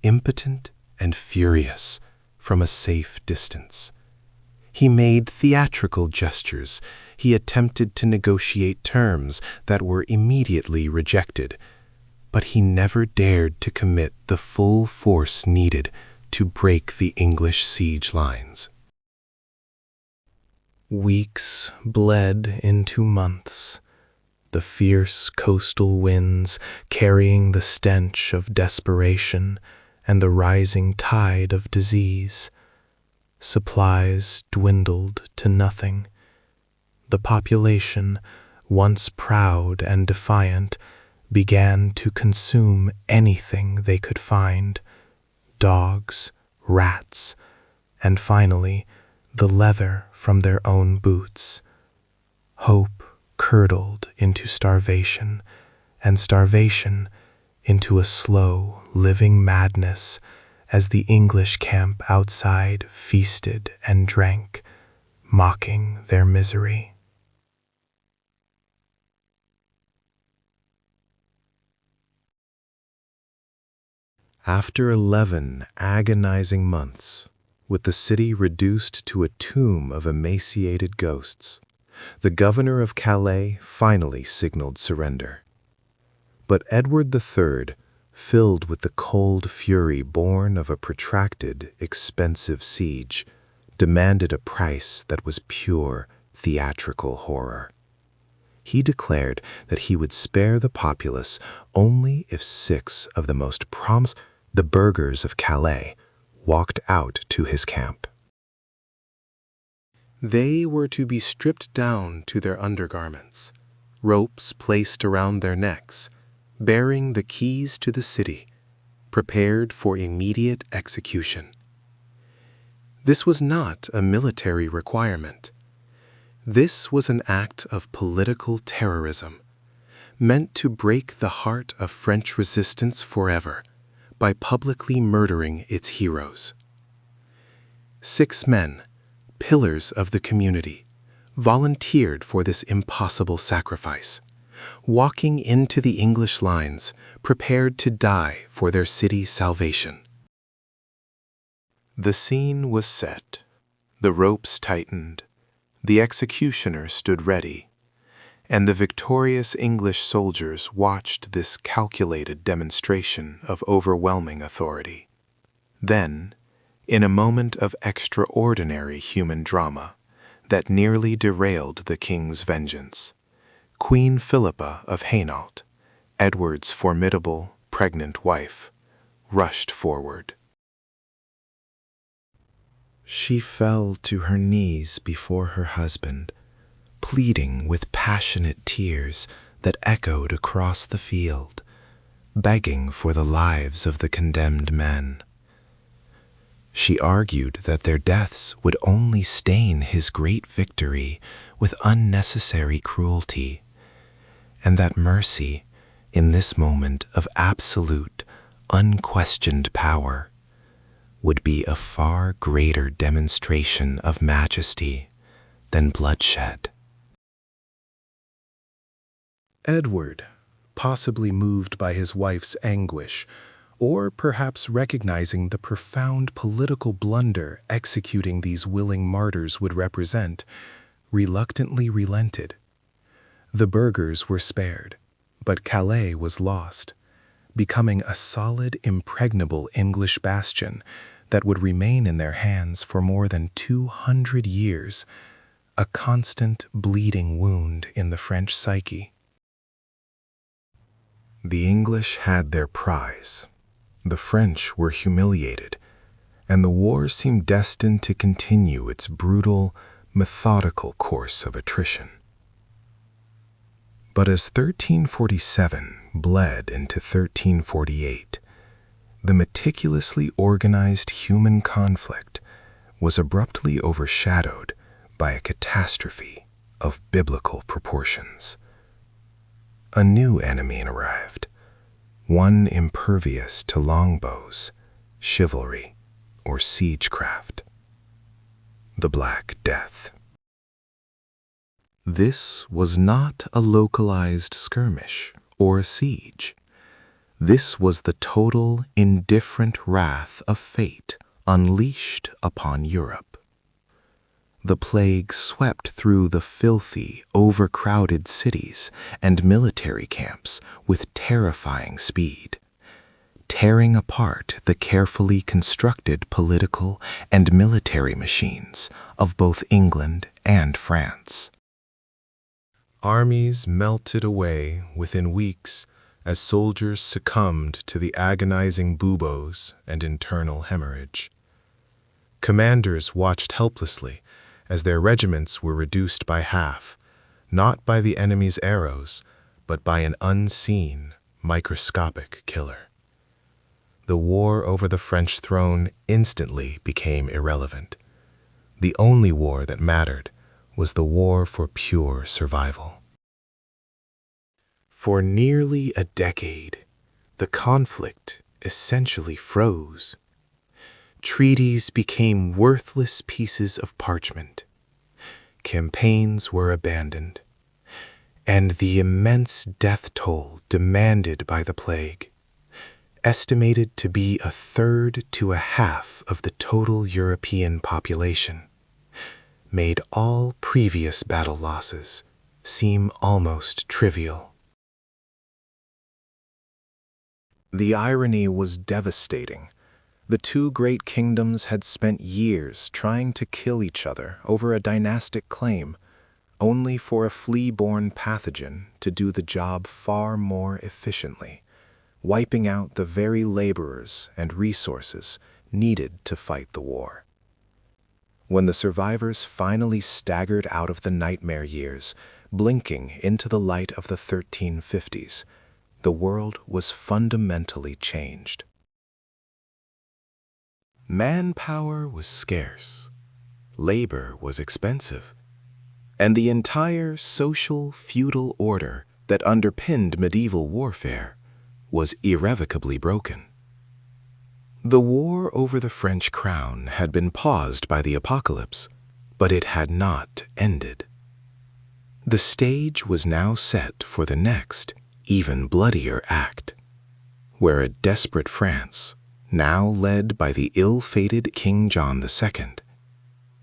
impotent and furious, from a safe distance. He made theatrical gestures. He attempted to negotiate terms that were immediately rejected. But he never dared to commit the full force needed to break the English siege lines. Weeks bled into months, the fierce coastal winds carrying the stench of desperation and the rising tide of disease. Supplies dwindled to nothing. The population, once proud and defiant, began to consume anything they could find: dogs, rats, and finally, the leather from their own boots. Hope curdled into starvation, and starvation into a slow, living madness as the English camp outside feasted and drank, mocking their misery. After 11 agonizing months, with the city reduced to a tomb of emaciated ghosts, the governor of Calais finally signaled surrender. But Edward III, filled with the cold fury born of a protracted, expensive siege, demanded a price that was pure theatrical horror. He declared that he would spare the populace only if 6 of the most promising, the burghers of Calais, walked out to his camp. They were to be stripped down to their undergarments, ropes placed around their necks, bearing the keys to the city, prepared for immediate execution. This was not a military requirement. This was an act of political terrorism, meant to break the heart of French resistance forever by publicly murdering its heroes. 6 men, pillars of the community, volunteered for this impossible sacrifice, walking into the English lines, prepared to die for their city's salvation. The scene was set, the ropes tightened, the executioner stood ready, and the victorious English soldiers watched this calculated demonstration of overwhelming authority. Then, in a moment of extraordinary human drama that nearly derailed the king's vengeance, Queen Philippa of Hainault, Edward's formidable, pregnant wife, rushed forward. She fell to her knees before her husband, pleading with passionate tears that echoed across the field, begging for the lives of the condemned men. She argued that their deaths would only stain his great victory with unnecessary cruelty, and that mercy, in this moment of absolute, unquestioned power, would be a far greater demonstration of majesty than bloodshed. Edward, possibly moved by his wife's anguish, or perhaps recognizing the profound political blunder executing these willing martyrs would represent, reluctantly relented. The burghers were spared, but Calais was lost, becoming a solid, impregnable English bastion that would remain in their hands for more than 200 years, a constant bleeding wound in the French psyche. The English had their prize. The French were humiliated, and the war seemed destined to continue its brutal, methodical course of attrition. But as 1347 bled into 1348, the meticulously organized human conflict was abruptly overshadowed by a catastrophe of biblical proportions. A new enemy arrived, one impervious to longbows, chivalry, or siegecraft: the Black Death. This was not a localized skirmish or a siege. This was the total, indifferent wrath of fate unleashed upon Europe. The plague swept through the filthy, overcrowded cities and military camps with terrifying speed, tearing apart the carefully constructed political and military machines of both England and France. Armies melted away within weeks as soldiers succumbed to the agonizing buboes and internal hemorrhage. Commanders watched helplessly as their regiments were reduced by half, not by the enemy's arrows, but by an unseen, microscopic killer. The war over the French throne instantly became irrelevant. The only war that mattered was the war for pure survival. For nearly a decade, the conflict essentially froze. Treaties became worthless pieces of parchment. Campaigns were abandoned, and the immense death toll demanded by the plague, estimated to be 1/3 to 1/2 of the total European population, made all previous battle losses seem almost trivial. The irony was devastating. The two great kingdoms had spent years trying to kill each other over a dynastic claim, only for a flea-borne pathogen to do the job far more efficiently, wiping out the very laborers and resources needed to fight the war. When the survivors finally staggered out of the nightmare years, blinking into the light of the 1350s, the world was fundamentally changed. Manpower was scarce, labor was expensive, and the entire social feudal order that underpinned medieval warfare was irrevocably broken. The war over the French crown had been paused by the apocalypse, but it had not ended. The stage was now set for the next, even bloodier act, where a desperate France, now led by the ill-fated King John II,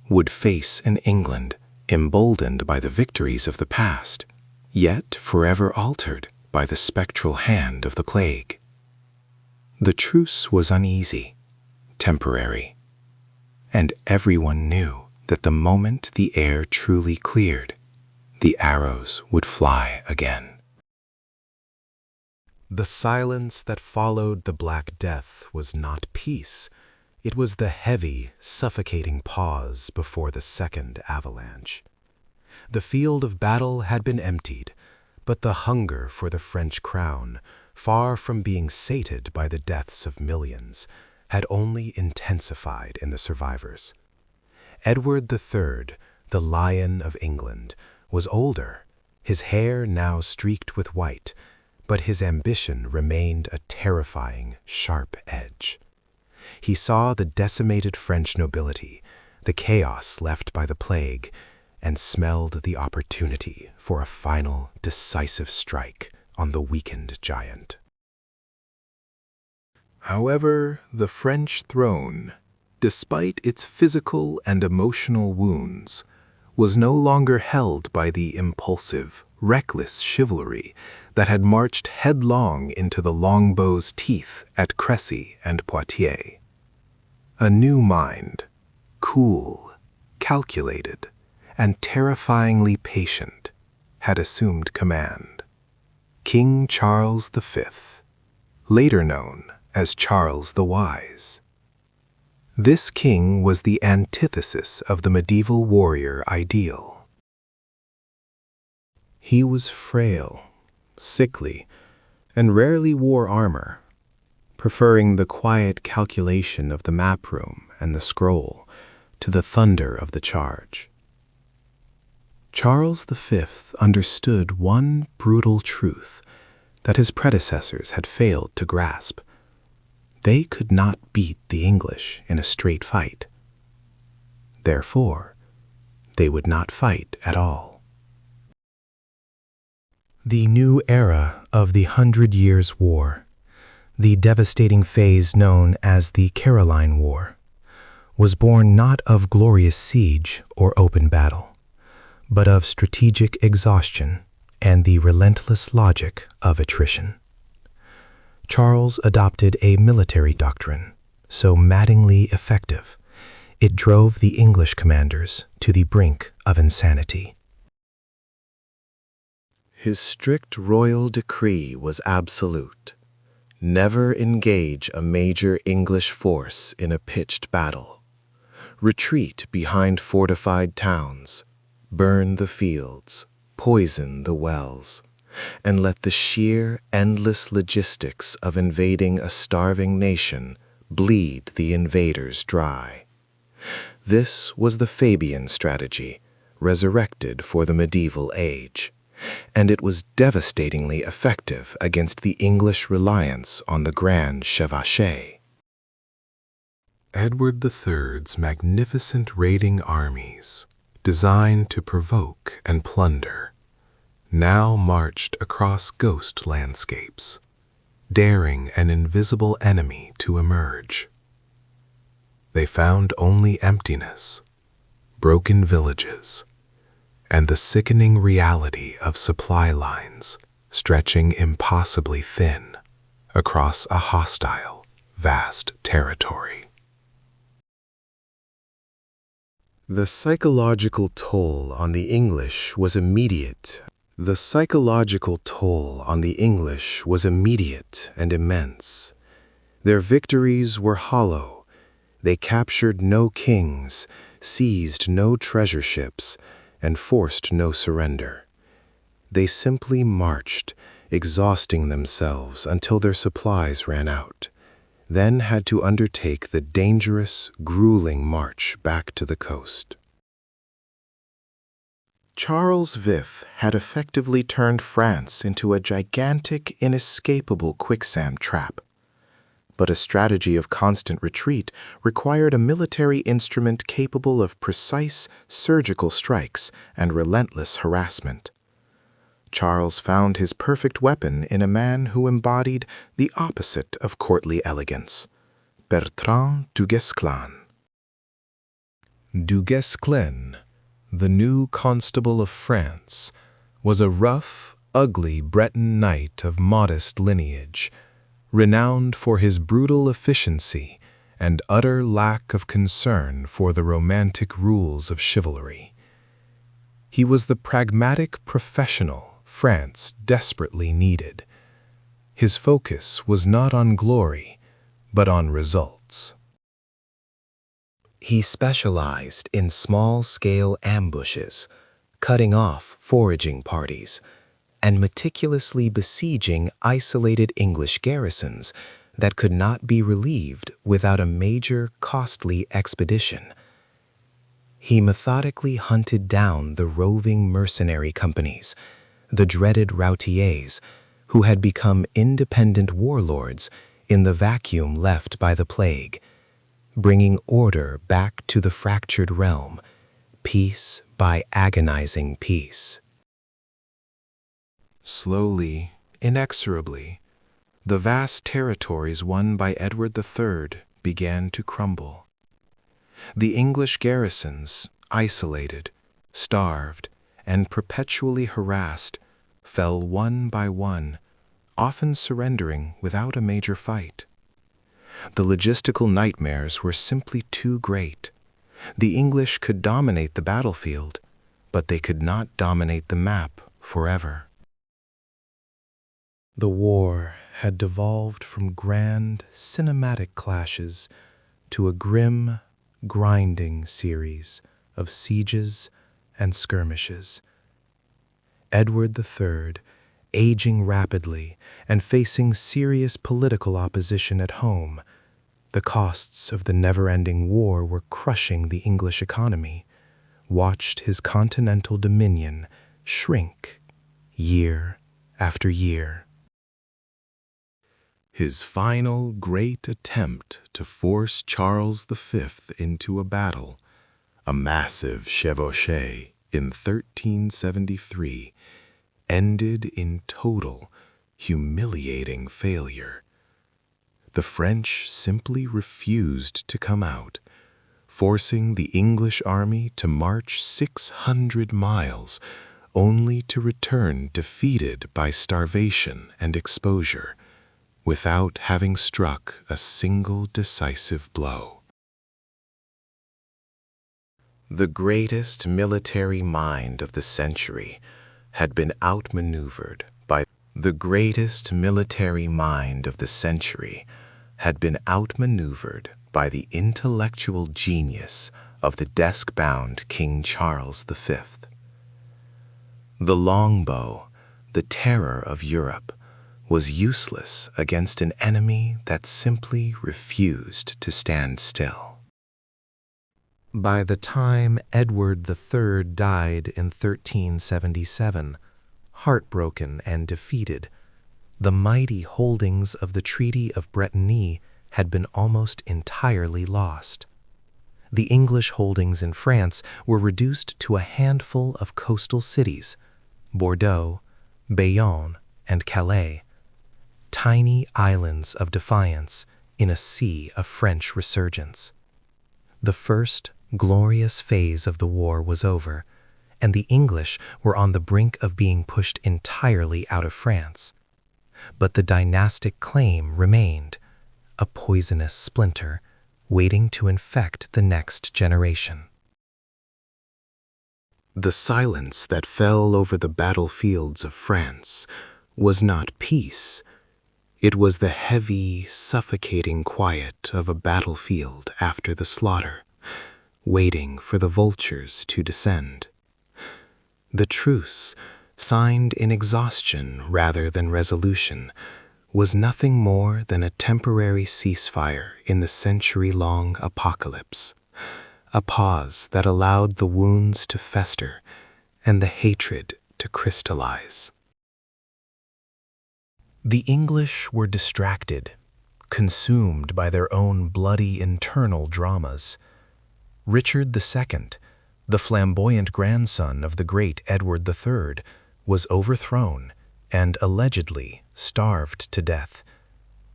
would face an England emboldened by the victories of the past, yet forever altered by the spectral hand of the plague. The truce was uneasy, temporary, and everyone knew that the moment the air truly cleared, the arrows would fly again. The silence that followed the Black Death was not peace. It was the heavy, suffocating pause before the second avalanche. The field of battle had been emptied, but the hunger for the French crown, far from being sated by the deaths of millions, had only intensified in the survivors. Edward III, the Lion of England, was older, his hair now streaked with white, but his ambition remained a terrifying, sharp edge. He saw the decimated French nobility, the chaos left by the plague, and smelled the opportunity for a final, decisive strike on the weakened giant. However, the French throne, despite its physical and emotional wounds, was no longer held by the impulsive, reckless chivalry that had marched headlong into the longbow's teeth at Crécy and Poitiers. A new mind, cool, calculated, and terrifyingly patient, had assumed command. King Charles V, later known as Charles the Wise. This king was the antithesis of the medieval warrior ideal. He was frail, sickly, and rarely wore armor, preferring the quiet calculation of the map room and the scroll to the thunder of the charge. Charles V understood one brutal truth that his predecessors had failed to grasp. They could not beat the English in a straight fight. Therefore, they would not fight at all. The new era of the 100 Years' War, the devastating phase known as the Caroline War, was born not of glorious siege or open battle, but of strategic exhaustion and the relentless logic of attrition. Charles adopted a military doctrine so maddeningly effective, it drove the English commanders to the brink of insanity. His strict royal decree was absolute. Never engage a major English force in a pitched battle. Retreat behind fortified towns, burn the fields, poison the wells, and let the sheer, endless logistics of invading a starving nation bleed the invaders dry. This was the Fabian strategy, resurrected for the medieval age, and it was devastatingly effective against the English reliance on the grand chevauchée. Edward III's magnificent raiding armies, designed to provoke and plunder, now marched across ghost landscapes, daring an invisible enemy to emerge. They found only emptiness, broken villages, and the sickening reality of supply lines stretching impossibly thin across a hostile, vast territory. The psychological toll on the English was immediate. The psychological toll on the English was immediate and immense. Their victories were hollow. They captured no kings, seized no treasure ships, and forced no surrender. They simply marched, exhausting themselves until their supplies ran out, then had to undertake the dangerous, grueling march back to the coast. Charles V had effectively turned France into a gigantic, inescapable quicksand trap. But a strategy of constant retreat required a military instrument capable of precise, surgical strikes and relentless harassment. Charles found his perfect weapon in a man who embodied the opposite of courtly elegance, Bertrand du Guesclin. Du Guesclin, the new constable of France, was a rough, ugly Breton knight of modest lineage, renowned for his brutal efficiency and utter lack of concern for the romantic rules of chivalry. He was the pragmatic professional France desperately needed. His focus was not on glory, but on results. He specialized in small-scale ambushes, cutting off foraging parties, and meticulously besieging isolated English garrisons that could not be relieved without a major, costly expedition. He methodically hunted down the roving mercenary companies, the dreaded routiers, who had become independent warlords in the vacuum left by the plague, bringing order back to the fractured realm, piece by agonizing piece. Slowly, inexorably, the vast territories won by Edward III began to crumble. The English garrisons, isolated, starved, and perpetually harassed, fell one by one, often surrendering without a major fight. The logistical nightmares were simply too great. The English could dominate the battlefield, but they could not dominate the map forever. The war had devolved from grand, cinematic clashes to a grim, grinding series of sieges and skirmishes. Edward III, aging rapidly and facing serious political opposition at home, the costs of the never-ending war were crushing the English economy, watched his continental dominion shrink year after year. His final great attempt to force Charles V into a battle, a massive chevauchée in 1373, ended in total, humiliating failure. The French simply refused to come out, forcing the English army to march 600 miles, only to return defeated by starvation and exposure, without having struck a single decisive blow. The greatest military mind of the century had been outmaneuvered by the intellectual genius of the desk-bound King Charles V. The longbow, the terror of Europe, was useless against an enemy that simply refused to stand still. By the time Edward III died in 1377, heartbroken and defeated, the mighty holdings of the Treaty of Bretigny had been almost entirely lost. The English holdings in France were reduced to a handful of coastal cities, Bordeaux, Bayonne, and Calais, tiny islands of defiance in a sea of French resurgence. The first glorious phase of the war was over, and the English were on the brink of being pushed entirely out of France. But the dynastic claim remained, a poisonous splinter waiting to infect the next generation. The silence that fell over the battlefields of France was not peace. It was the heavy, suffocating quiet of a battlefield after the slaughter, waiting for the vultures to descend. The truce, signed in exhaustion rather than resolution, was nothing more than a temporary ceasefire in the century-long apocalypse, a pause that allowed the wounds to fester and the hatred to crystallize. The English were distracted, consumed by their own bloody internal dramas. Richard II, the flamboyant grandson of the great Edward III, was overthrown and allegedly starved to death,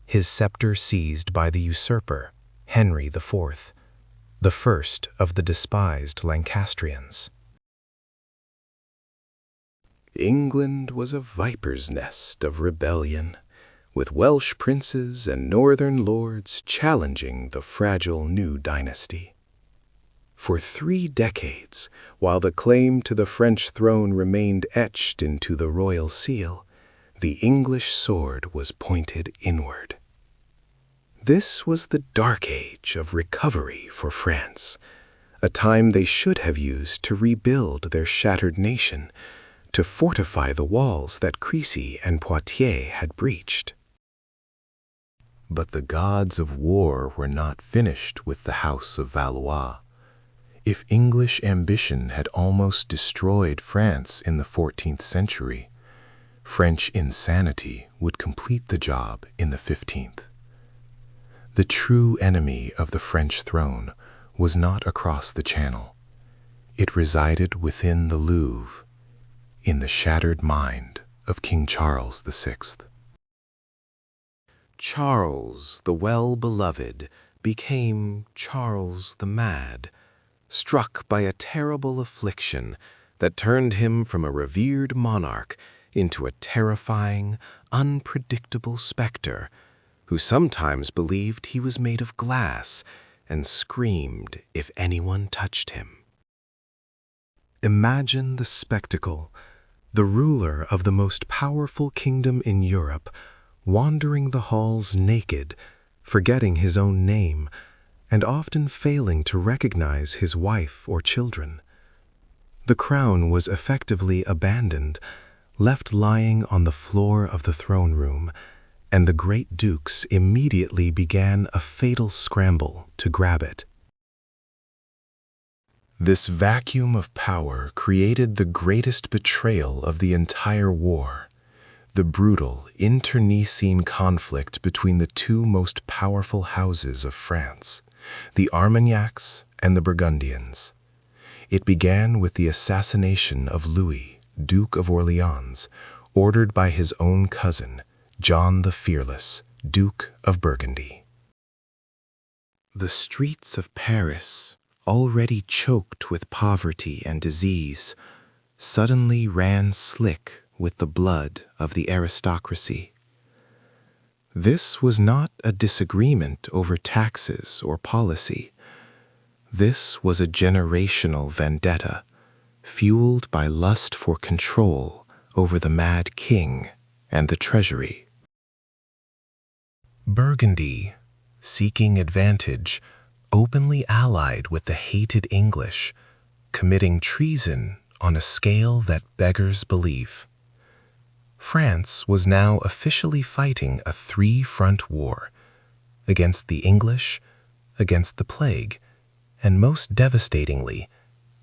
his scepter seized by the usurper, Henry IV, the first of the despised Lancastrians. England was a viper's nest of rebellion, with Welsh princes and northern lords challenging the fragile new dynasty. For 3 decades, while the claim to the French throne remained etched into the royal seal, the English sword was pointed inward. This was the dark age of recovery for France, a time they should have used to rebuild their shattered nation, to fortify the walls that Crécy and Poitiers had breached. But the gods of war were not finished with the House of Valois. If English ambition had almost destroyed France in the 14th century, French insanity would complete the job in the 15th. The true enemy of the French throne was not across the Channel. It resided within the Louvre, in the shattered mind of King Charles VI. Charles the Well-Beloved became Charles the Mad, struck by a terrible affliction that turned him from a revered monarch into a terrifying, unpredictable specter who sometimes believed he was made of glass and screamed if anyone touched him. Imagine the spectacle, the ruler of the most powerful kingdom in Europe wandering the halls naked, forgetting his own name, and often failing to recognize his wife or children. The crown was effectively abandoned, left lying on the floor of the throne room, and the great dukes immediately began a fatal scramble to grab it. This vacuum of power created the greatest betrayal of the entire war, the brutal internecine conflict between the 2 most powerful houses of France, the Armagnacs and the Burgundians. It began with the assassination of Louis, Duke of Orleans, ordered by his own cousin, John the Fearless, Duke of Burgundy. The streets of Paris, already choked with poverty and disease, suddenly ran slick with the blood of the aristocracy. This was not a disagreement over taxes or policy. This was a generational vendetta, fueled by lust for control over the mad king and the treasury. Burgundy, seeking advantage, openly allied with the hated English, committing treason on a scale that beggars belief. France was now officially fighting a three-front war against the English, against the plague, and most devastatingly,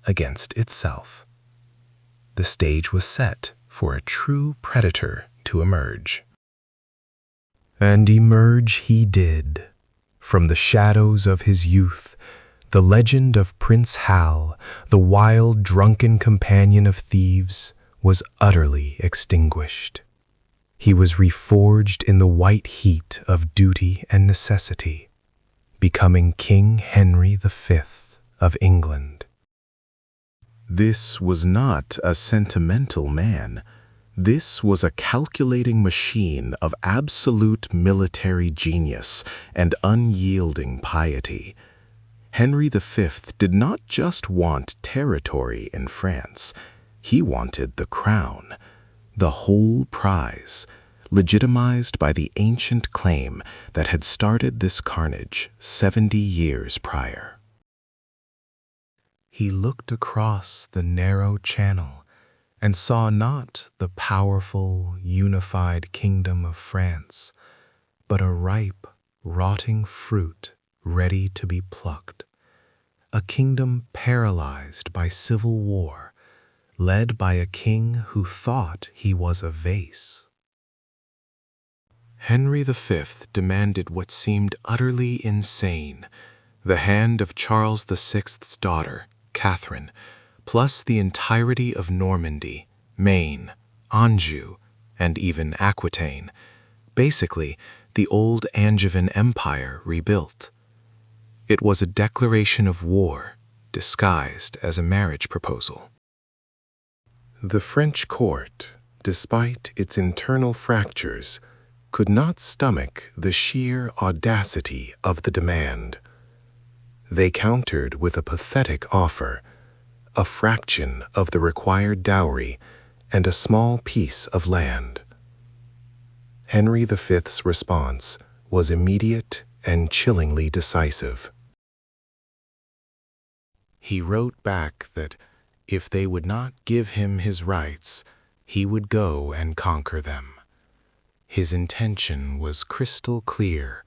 against itself. The stage was set for a true predator to emerge. And emerge he did. From the shadows of his youth, the legend of Prince Hal, the wild, drunken companion of thieves, was utterly extinguished. He was reforged in the white heat of duty and necessity, becoming King Henry V of England. This was not a sentimental man. This was a calculating machine of absolute military genius and unyielding piety. Henry V did not just want territory in France. He wanted the crown, the whole prize, legitimized by the ancient claim that had started this carnage 70 years prior. He looked across the narrow channel and saw not the powerful, unified kingdom of France, but a ripe, rotting fruit ready to be plucked, a kingdom paralyzed by civil war, led by a king who thought he was a vase. Henry V demanded what seemed utterly insane, the hand of Charles VI's daughter, Catherine, plus the entirety of Normandy, Maine, Anjou, and even Aquitaine, basically the old Angevin Empire rebuilt. It was a declaration of war, disguised as a marriage proposal. The French court, despite its internal fractures, could not stomach the sheer audacity of the demand. They countered with a pathetic offer, a fraction of the required dowry and a small piece of land. Henry V's response was immediate and chillingly decisive. He wrote back that if they would not give him his rights, he would go and conquer them. His intention was crystal clear: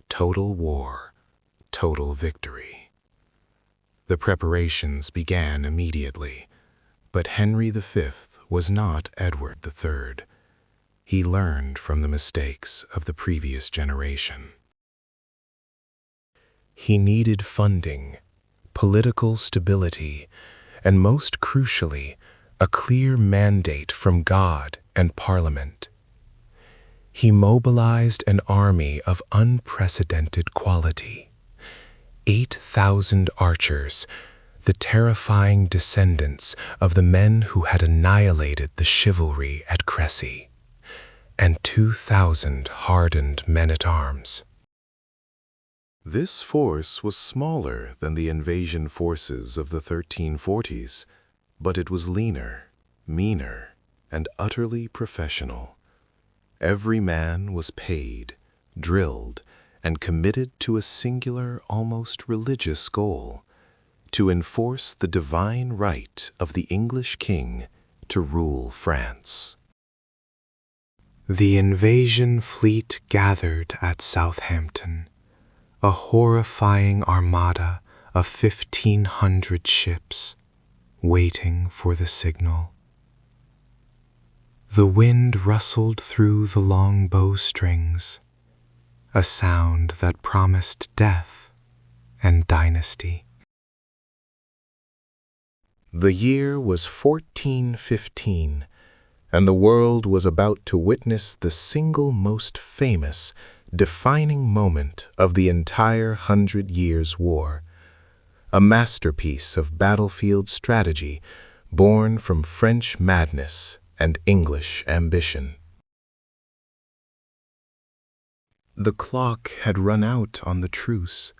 total war, total victory. The preparations began immediately, but Henry V was not Edward III. He learned from the mistakes of the previous generation. He needed funding, political stability, and most crucially, a clear mandate from God and Parliament. He mobilized an army of unprecedented quality. 8,000 archers, the terrifying descendants of the men who had annihilated the chivalry at Crécy, and 2,000 hardened men-at-arms. This force was smaller than the invasion forces of the 1340s, but it was leaner, meaner, and utterly professional. Every man was paid, drilled, and committed to a singular, almost religious goal: to enforce the divine right of the English king to rule France. The invasion fleet gathered at Southampton, a horrifying armada of 1,500 ships, waiting for the signal. The wind rustled through the long bowstrings, a sound that promised death and dynasty. The year was 1415, and the world was about to witness the single most famous, defining moment of the entire 100 Years' War, a masterpiece of battlefield strategy born from French madness and English ambition. The clock had run out on the truce.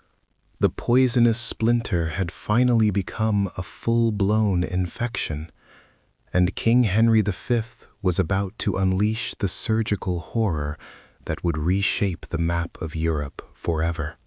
The poisonous splinter had finally become a full-blown infection, and King Henry V was about to unleash the surgical horror that would reshape the map of Europe forever.